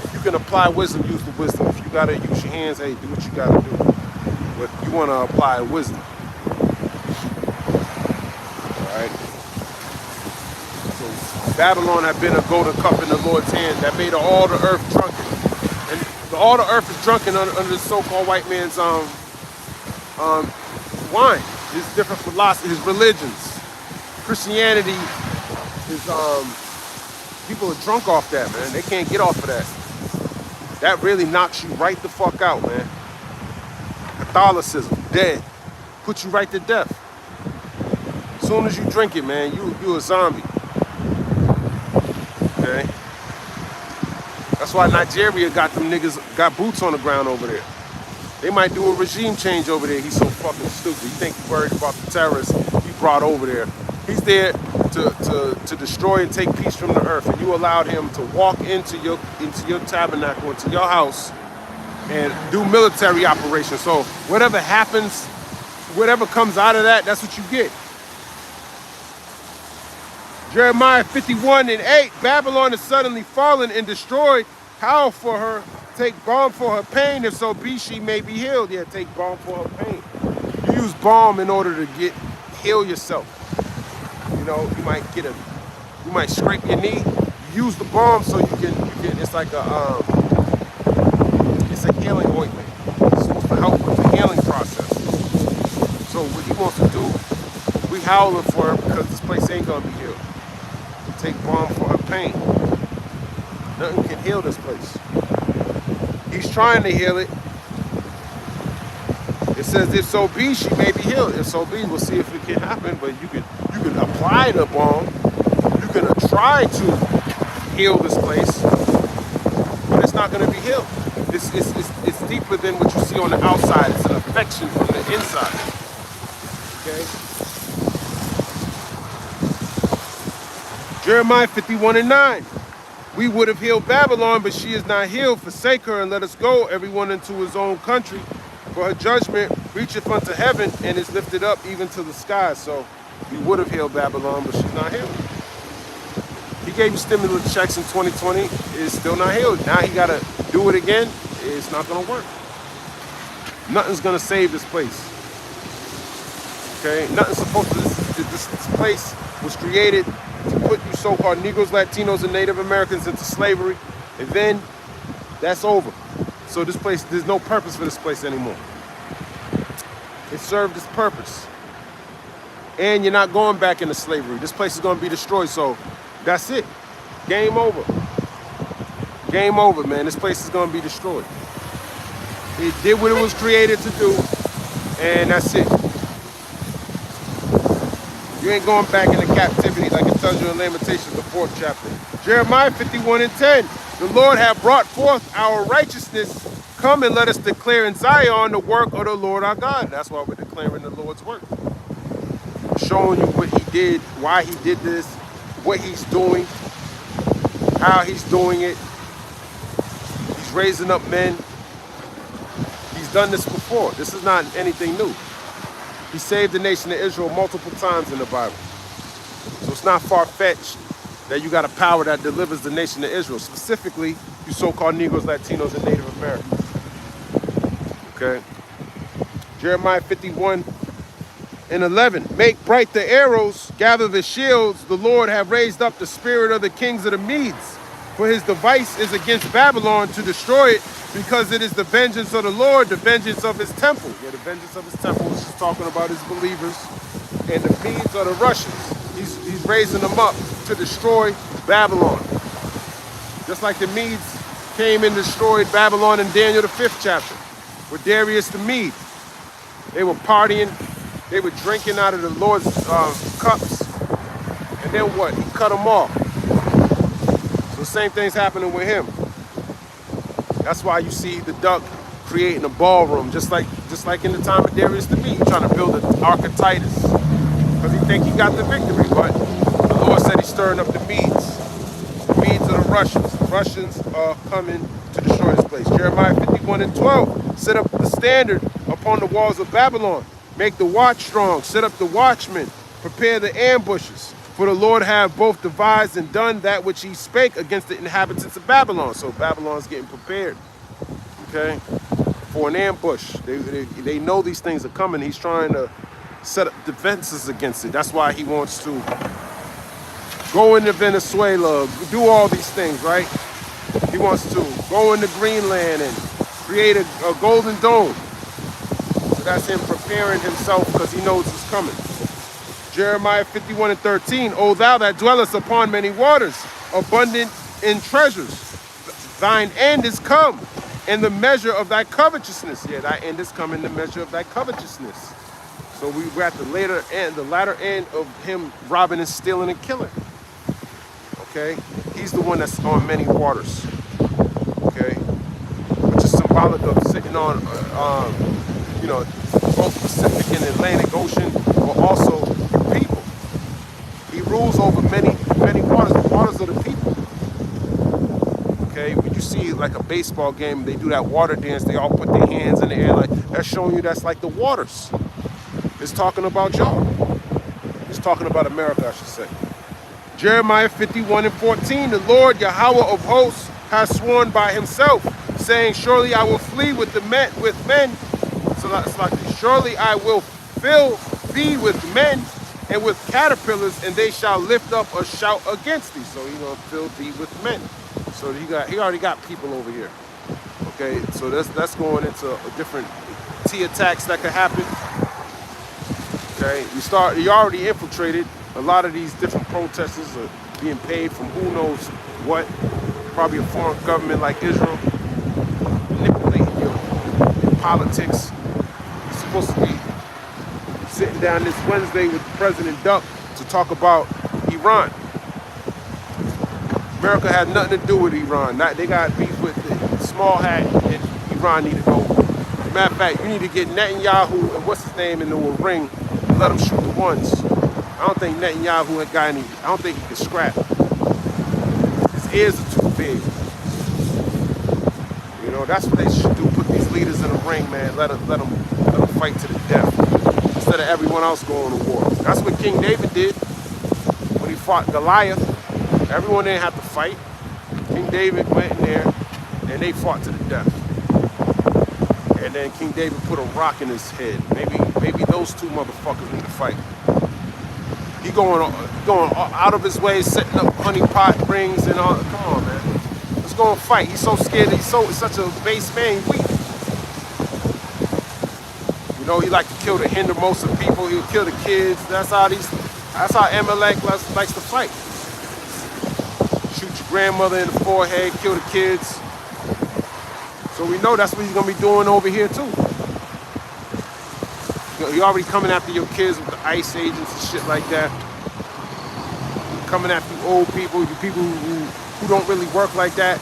If you can apply wisdom, use the wisdom. If you gotta use your hands, hey, do what you gotta do. But you wanna apply wisdom. Alright? So Babylon had been a golden cup in the Lord's hand that made all the earth drunken. And all the earth is drunken under the so-called white man's wine. His different philosophies, his religions. Christianity is people are drunk off that, man. They can't get off of that. That really knocks you right the fuck out, man. Catholicism, dead. Put you right to death. As soon as you drink it, man, you a zombie. Okay? That's why Nigeria got them niggas, got boots on the ground over there. They might do a regime change over there. He's so fucking stupid. You think he's worried about the terrorists he brought over there. He's there to destroy and take peace from the earth. And you allowed him to walk into your tabernacle, into your house, and do military operations. So whatever happens, whatever comes out of that, that's what you get. Jeremiah 51:8, Babylon is suddenly fallen and destroyed. Howl for her, take balm for her pain, if so be she may be healed. Yeah, take balm for her pain. You use balm in order to heal yourself. You know, you might scrape your knee. You use the balm so you can it's like it's a healing ointment. It's supposed to help with the healing process. So what he wants to do, we howling for her because this place ain't gonna be healed. Take balm for her pain. Nothing can heal this place. He's trying to heal it. It says, if so be, she may be healed. If so be, we'll see if it can happen. But you can apply the balm. You can try to heal this place, but it's not going to be healed. It's deeper than what you see on the outside. It's an affection from the inside. Okay. Jeremiah 51:9. We would have healed Babylon, but she is not healed. Forsake her and let us go, everyone into his own country. For her judgment reacheth unto heaven and is lifted up even to the sky. So we would have healed Babylon, but she's not healed. He gave you stimulus checks in 2020. It's still not healed. Now he got to do it again. It's not going to work. Nothing's going to save this place. Okay? Nothing's supposed to. This place was created to put you so-called Negroes, Latinos, and Native Americans into slavery, and then that's over. So this place, there's no purpose for this place anymore. It served its purpose. And you're not going back into slavery. This place is going to be destroyed, so that's it. Game over. Game over, man. This place is going to be destroyed. It did what it was created to do, and that's it. You ain't going back into captivity like it tells you in Lamentations, the 4th chapter. Jeremiah 51:10. The Lord hath brought forth our righteousness. Come and let us declare in Zion the work of the Lord our God. That's why we're declaring the Lord's work. Showing you what he did, why he did this, what he's doing, how he's doing it. He's raising up men. He's done this before. This is not anything new. He saved the nation of Israel multiple times in the Bible. So it's not far-fetched that you got a power that delivers the nation of Israel, specifically you so-called Negroes, Latinos, and Native Americans. Okay? Jeremiah 51:11. Make bright the arrows, gather the shields. The Lord have raised up the spirit of the kings of the Medes. For his device is against Babylon to destroy it, because it is the vengeance of the Lord, the vengeance of his temple. Yeah, the vengeance of his temple is just talking about his believers. And the Medes are the Russians. He's raising them up to destroy Babylon. Just like the Medes came and destroyed Babylon in Daniel the 5th chapter with Darius the Mede. They were partying. They were drinking out of the Lord's cups. And then what? He cut them off. So the same thing's happening with him. That's why you see the duck creating a ballroom, just like in the time of Darius the Mede. He's trying to build an Archetypus because he think he got the victory, but the Lord said he's stirring up the Medes. The Medes are the Russians. The Russians are coming to destroy this place. Jeremiah 51:12. Set up the standard upon the walls of Babylon. Make the watch strong. Set up the watchmen. Prepare the ambushes. For the Lord have both devised and done that which he spake against the inhabitants of Babylon. So Babylon's getting prepared, okay, for an ambush. They know these things are coming. He's trying to set up defenses against it. That's why he wants to go into Venezuela, do all these things, right? He wants to go into Greenland and create a golden dome. So that's him preparing himself because he knows it's coming. Jeremiah 51:13. O thou that dwellest upon many waters, abundant in treasures, thine end is come, and the measure of thy covetousness. Yeah, thy end is coming, the measure of thy covetousness. So we're at the latter end of him robbing and stealing and killing. Okay? He's the one that's on many waters. Okay? Which is symbolic of sitting on, both Pacific and Atlantic Ocean, but also the people. He rules over many, many waters. The waters of the people. Okay? When you see like a baseball game, they do that water dance, they all put their hands in the air, like that's showing you that's like the waters. It's talking about y'all. It's talking about America, I should say. Jeremiah 51:14, the Lord Yahweh of hosts has sworn by himself, saying, surely I will flee with men. So it's like, surely I will fill thee with men and with caterpillars, and they shall lift up a shout against thee. So he's gonna fill thee with men. So he already got people over here. Okay, so that's going into a different T attacks that could happen. Okay, you already infiltrated. A lot of these different protesters are being paid from who knows what. Probably a foreign government like Israel, manipulating your politics. You're supposed to be sitting down this Wednesday with President Duck to talk about Iran. America had nothing to do with Iran. They got beef with the small hat, and Iran need to go. Matter of fact, you need to get Netanyahu and what's his name into a ring. Let him shoot the ones. I don't think Netanyahu had got any. I don't think he can scrap. His ears are too big. You know, that's what they should do. Put these leaders in the ring, man. Let them fight to the death instead of everyone else going to war. That's what King David did when he fought Goliath. Everyone didn't have to fight. King David went in there and they fought to the death. And then King David put a rock in his head. Maybe those two motherfuckers need to fight. He going out of his way, setting up honeypot rings and all. Come on, man. Let's go and fight. He's so scared. He's such a base man. He's weak. You know, he like to kill the hindermost of people. He'll kill the kids. That's how Amalek likes to fight. Shoot your grandmother in the forehead, kill the kids. So we know that's what he's gonna be doing over here too. He already coming after your kids with the ICE agents and shit like that. Coming after you old people, you people who don't really work like that.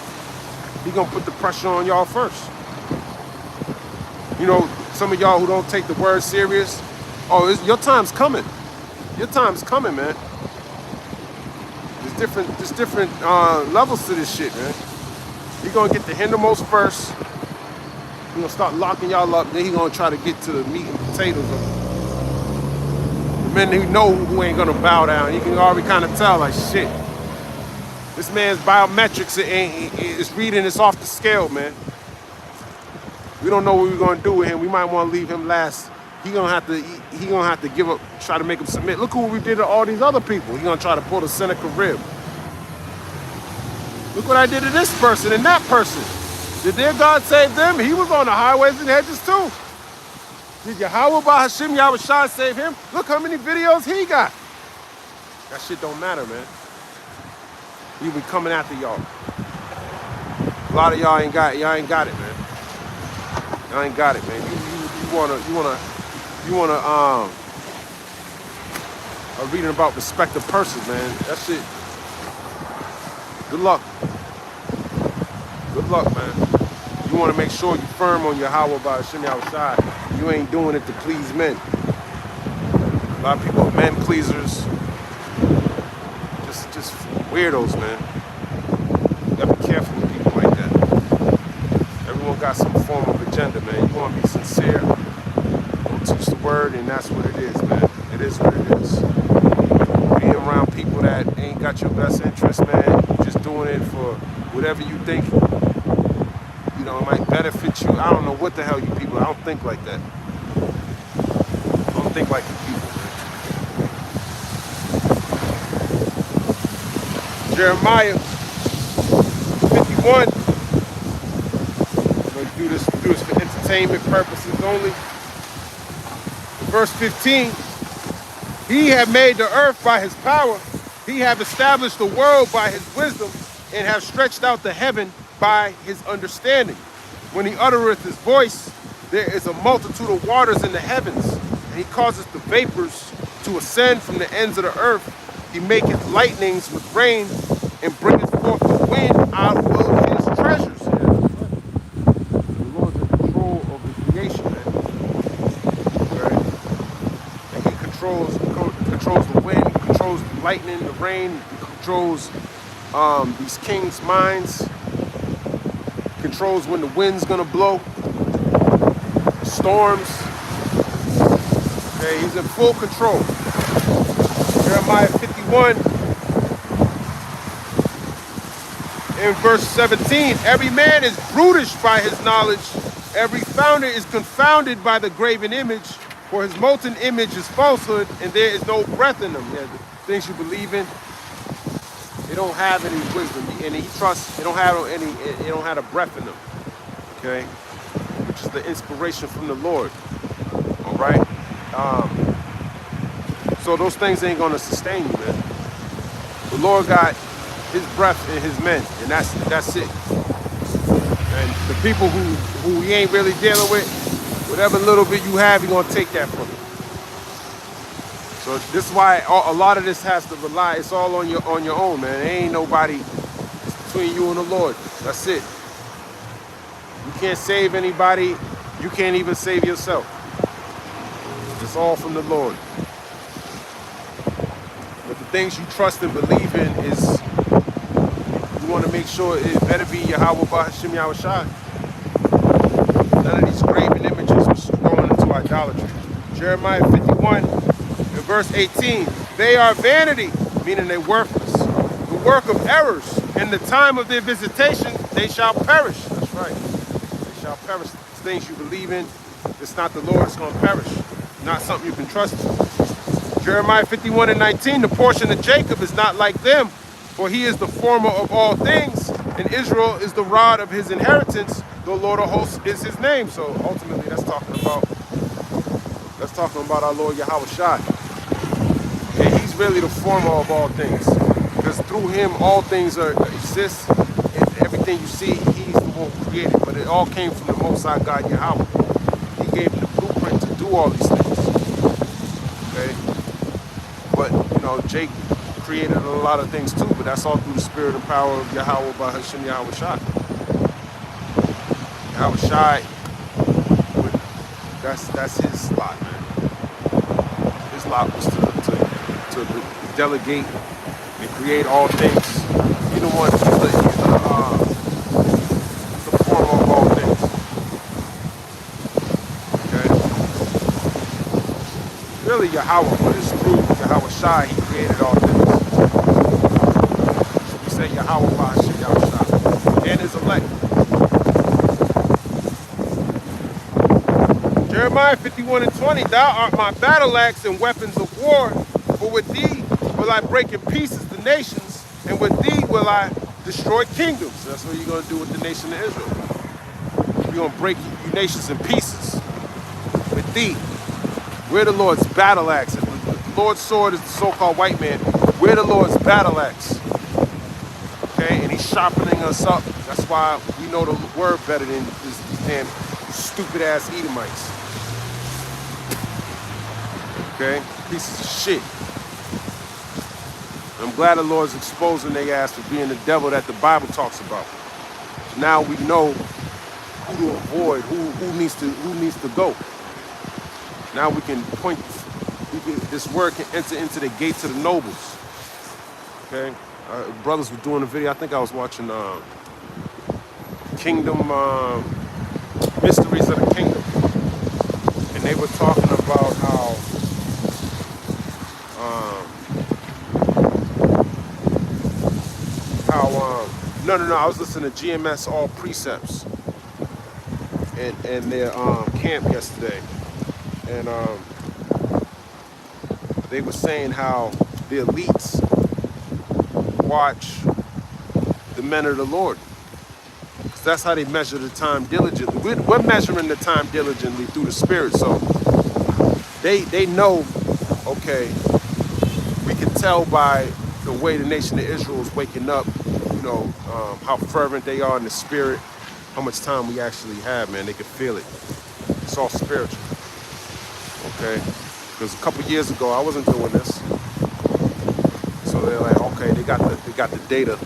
He gonna put the pressure on y'all first. You know, some of y'all who don't take the word serious. Oh, your time's coming. Your time's coming, man. There's different levels to this shit, man. He gonna get the hindermost first. He gonna start locking y'all up. Then he gonna try to get to the meat and potatoes of the men who know who ain't gonna bow down. You can already kind of tell, like, shit. This man's biometrics is reading this off the scale, man. We don't know what we're gonna do with him. We might want to leave him last. He gonna have to give up, try to make him submit. Look who we did to all these other people. He gonna try to pull the Seneca rib. Look what I did to this person and that person. Did their God save them? He was on the highways and hedges too. Did Yahweh by Hashem Yahushua save him? Look how many videos he got. That shit don't matter, man. He be coming after y'all. A lot of y'all ain't got it, man. Y'all ain't got it, man. You wanna reading about respect of persons, man. That shit. Good luck. Good luck, man. You want to make sure you're firm on your Yahweh by Hashem Yahushua. You ain't doing it to please men. A lot of people are men pleasers. Just weirdos, man. You gotta be careful with people like that. Everyone got some form of agenda, man. You want to be sincere. Don't teach the word, and that's what it is, man. It is what it is. Being around people that ain't got your best interest, man. You're just doing it for whatever you think. You know, it might benefit you. I don't know what the hell you people. I don't think like that. I don't think like you people, man. Jeremiah 51. I'm going to do this for entertainment purposes only. Verse 15. He have made the earth by his power. He have established the world by his wisdom, and have stretched out the heaven by his understanding. When he uttereth his voice, there is a multitude of waters in the heavens, and he causeth the vapors to ascend from the ends of the earth. He maketh lightnings with rain, and bringeth forth the wind out of his treasures. The Lord's in control of the creation, man. Right? And he controls the wind, controls the lightning, the rain, he controls these kings' minds, controls when the wind's gonna blow, storms. Okay, he's in full control. Jeremiah 51 in verse 17, every man is brutish by his knowledge, every founder is confounded by the graven image, for his molten image is falsehood, and there is no breath in them. Yeah, the things you believe in, they don't have any wisdom, and he trusts, they don't have a breath in them. Okay, which is the inspiration from the Lord. All right. So those things ain't gonna sustain you, man. The Lord got his breath in his men, and that's it. And the people who he ain't really dealing with, whatever little bit you have, he gonna take that from you. So this is why a lot of this has to rely. It's all on your own, man. There ain't nobody. It's between you and the Lord. That's it. You can't save anybody. You can't even save yourself. It's all from the Lord. But the things you trust and believe in is, you want to make sure it better be Yahweh B'Hashem Yahushai. None of these graven images which is going into idolatry. Jeremiah 51 and verse 18. They are vanity, meaning they're worthless. The work of errors. In the time of their visitation, they shall perish. That's right. They shall perish. The things you believe in, it's not the Lord, it's going to perish. Not something you can trust in. Jeremiah 51 and 19, the portion of Jacob is not like them, for he is the former of all things, and Israel is the rod of his inheritance. The Lord of hosts is his name. So ultimately, that's talking about our Lord Yahweh Shai. And he's really the former of all things, because through him all things exist, and everything you see, he's the one who created. But it all came from the Most High God Yahweh. He gave him the blueprint to do all these things. Okay, but Jake created a lot of things too, but that's all through the spirit and power of Yahweh B'Hashem Yahweh Shai. Yahweh Shai, that's his lot, man. His lot was to delegate and create all things. He the one, he's the former of all things. Okay? Really Yahweh, but it's through Yahweh Shai he created all things. We say Yahweh B'Hashem Yahweh Shai and his elect. Jeremiah 51 and 20, thou art my battle axe and weapons of war, for with thee will I break in pieces the nations, and with thee will I destroy kingdoms. So that's what you're going to do with the nation of Israel. You're going to break your nations in pieces. With thee, we're the Lord's battle axe. The Lord's sword is the so-called white man. We're the Lord's battle axe. Okay, and he's sharpening us up. That's why we know the word better than these damn stupid ass Edomites. Okay, pieces of shit. I'm glad the Lord's exposing their ass for being the devil that the Bible talks about. Now we know who to avoid, who needs to go. Now we can point. This word can enter into the gates of the nobles. Okay, brothers were doing a video. I think I was watching Kingdom Mysteries of the Kingdom, and they were talking about how. No, I was listening to GMS All Precepts and their camp yesterday, and they were saying how the elites watch the men of the Lord, because that's how they measure the time diligently. We're measuring the time diligently through the Spirit, so they know. Okay, we can tell by the way the nation of Israel is waking up, how fervent they are in the spirit, how much time we actually have, man. They can feel it. It's all spiritual, okay? Because a couple years ago, I wasn't doing this. So they're like, okay, they got the data.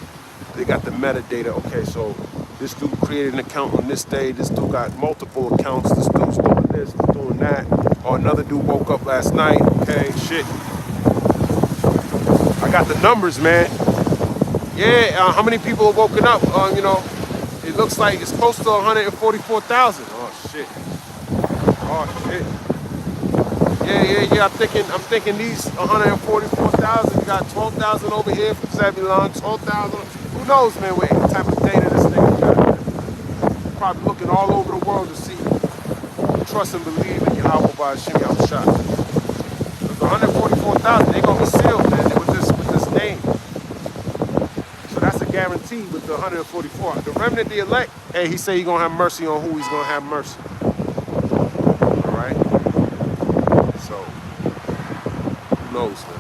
They got the metadata. Okay, so this dude created an account on this day. This dude got multiple accounts. This dude's doing this, doing that. Or another dude woke up last night. Okay, shit. I got the numbers, man. Yeah, how many people have woken up? You know, it looks like it's close to 144,000. Oh shit. Oh shit. Yeah. I'm thinking these 144,000. You got 12,000 over here from Zebulon, 12,000. Who knows, man, what type of data this nigga got. Probably looking all over the world to see, trust and believe in Yahweh by Hashem Yahushua. Because 144,000, they gonna be sealed, man, with this name. So that's a guarantee with the 144. The remnant, the elect, hey, he say he gonna have mercy on who he's gonna have mercy. All right. So who knows, man?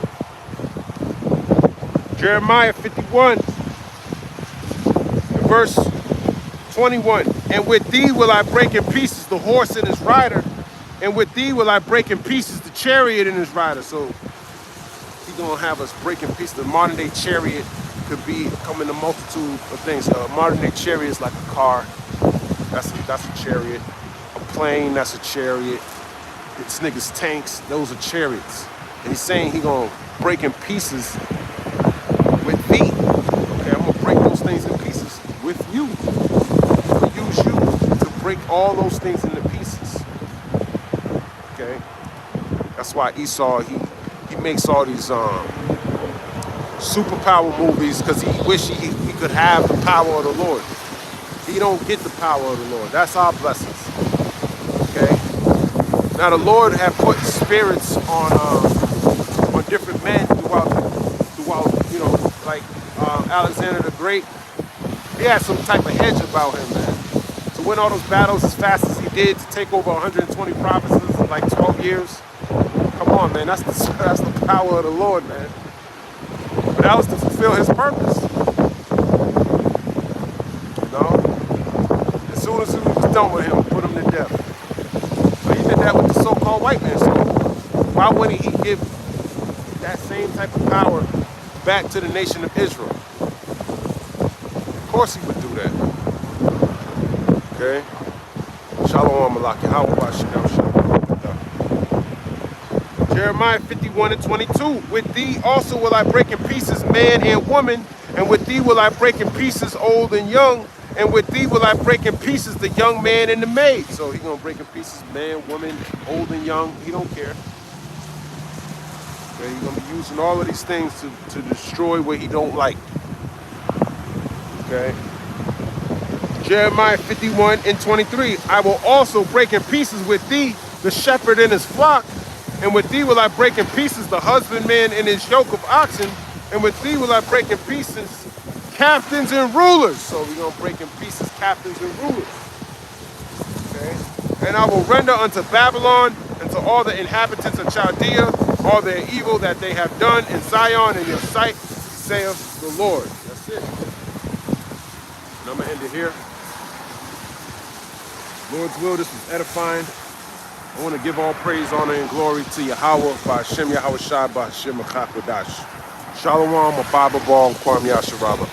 Jeremiah 51. Verse 21, and with thee will I break in pieces the horse and his rider, and with thee will I break in pieces the chariot and his rider. So he's gonna have us break in pieces. The modern day chariot could come in a multitude of things. Modern day chariot is like a car. That's a chariot. A plane, that's a chariot. It's niggas tanks, those are chariots. And he's saying he's gonna break in pieces with thee. Okay, I'm gonna break those things in pieces with you. I'm gonna use you to break all those things into pieces. Okay? That's why Esau, he makes all these superpower movies, because he wish he could have the power of the Lord. He don't get the power of the Lord. That's our blessings. Okay? Now the Lord had put spirits on different men throughout, you know, like Alexander the Great. He had some type of hedge about him, man. To win all those battles as fast as he did, to take over 120 provinces in like 12 years. Come on, man. That's the power of the Lord, man. But that was to fulfill his purpose. You know? As soon as he was done with him, put him to death. So he did that with the so-called white man. So why wouldn't he give that same type of power back to the nation of Israel? Of course he would do that. Okay? Shalom Malaki. How about Jeremiah 51 and 22. With thee also will I break in pieces man and woman, and with thee will I break in pieces old and young, and with thee will I break in pieces the young man and the maid. So he's gonna break in pieces man, woman, old and young. He don't care. Okay, he's gonna be using all of these things to destroy what he don't like. Okay. Jeremiah 51 and 23. I will also break in pieces with thee the shepherd and his flock, and with thee will I break in pieces the husbandman and his yoke of oxen, and with thee will I break in pieces captains and rulers. So we're going to break in pieces captains and rulers. Okay? And I will render unto Babylon and to all the inhabitants of Chaldea all their evil that they have done in Zion in your sight, saith the Lord. That's it. And I'm going to end it here. Lord's will, this was edifying. I want to give all praise, honor, and glory to Yahweh, by Hashem Yahushua, by Hashem Achakodash. Shalom, a Bible Ball, Kwam Yasharala.